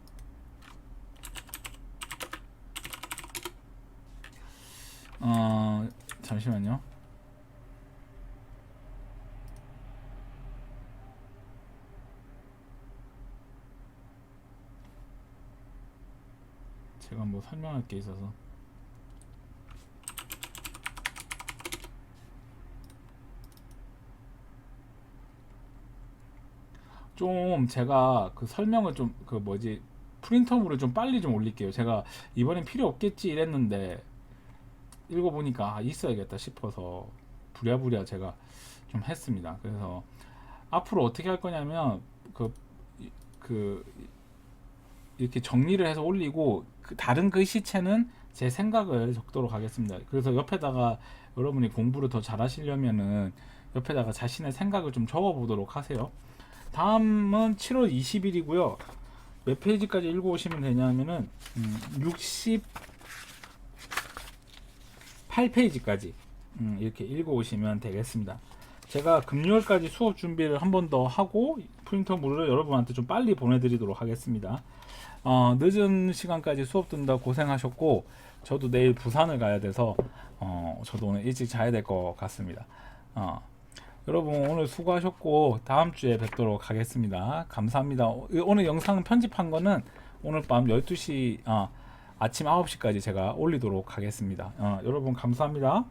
잠시만요. 제가 뭐 설명할 게 있어서. 좀 제가 그 설명을 좀 그 뭐지, 프린터물을 좀 빨리 좀 올릴게요. 제가 이번엔 필요 없겠지 이랬는데 읽어보니까 있어야겠다 싶어서 부랴부랴 제가 좀 했습니다. 그래서 앞으로 어떻게 할 거냐면 그 이렇게 정리를 해서 올리고, 그 다른 글씨체는 제 생각을 적도록 하겠습니다. 그래서 옆에다가 여러분이 공부를 더 잘하시려면은 옆에다가 자신의 생각을 좀 적어보도록 하세요. 다음은 7월 20일이고요. 몇 페이지까지 읽어오시면 되냐면은 68페이지까지 이렇게 읽어오시면 되겠습니다. 제가 금요일까지 수업 준비를 한 번 더 하고 프린터물을 여러분한테 좀 빨리 보내드리도록 하겠습니다. 늦은 시간까지 수업 듣는다 고생하셨고, 저도 내일 부산을 가야 돼서 저도 오늘 일찍 자야 될 것 같습니다. 여러분 오늘 수고하셨고 다음 주에 뵙도록 하겠습니다. 감사합니다. 오늘 영상 편집한 거는 오늘 밤 12시 아침 9시까지 제가 올리도록 하겠습니다. 여러분 감사합니다.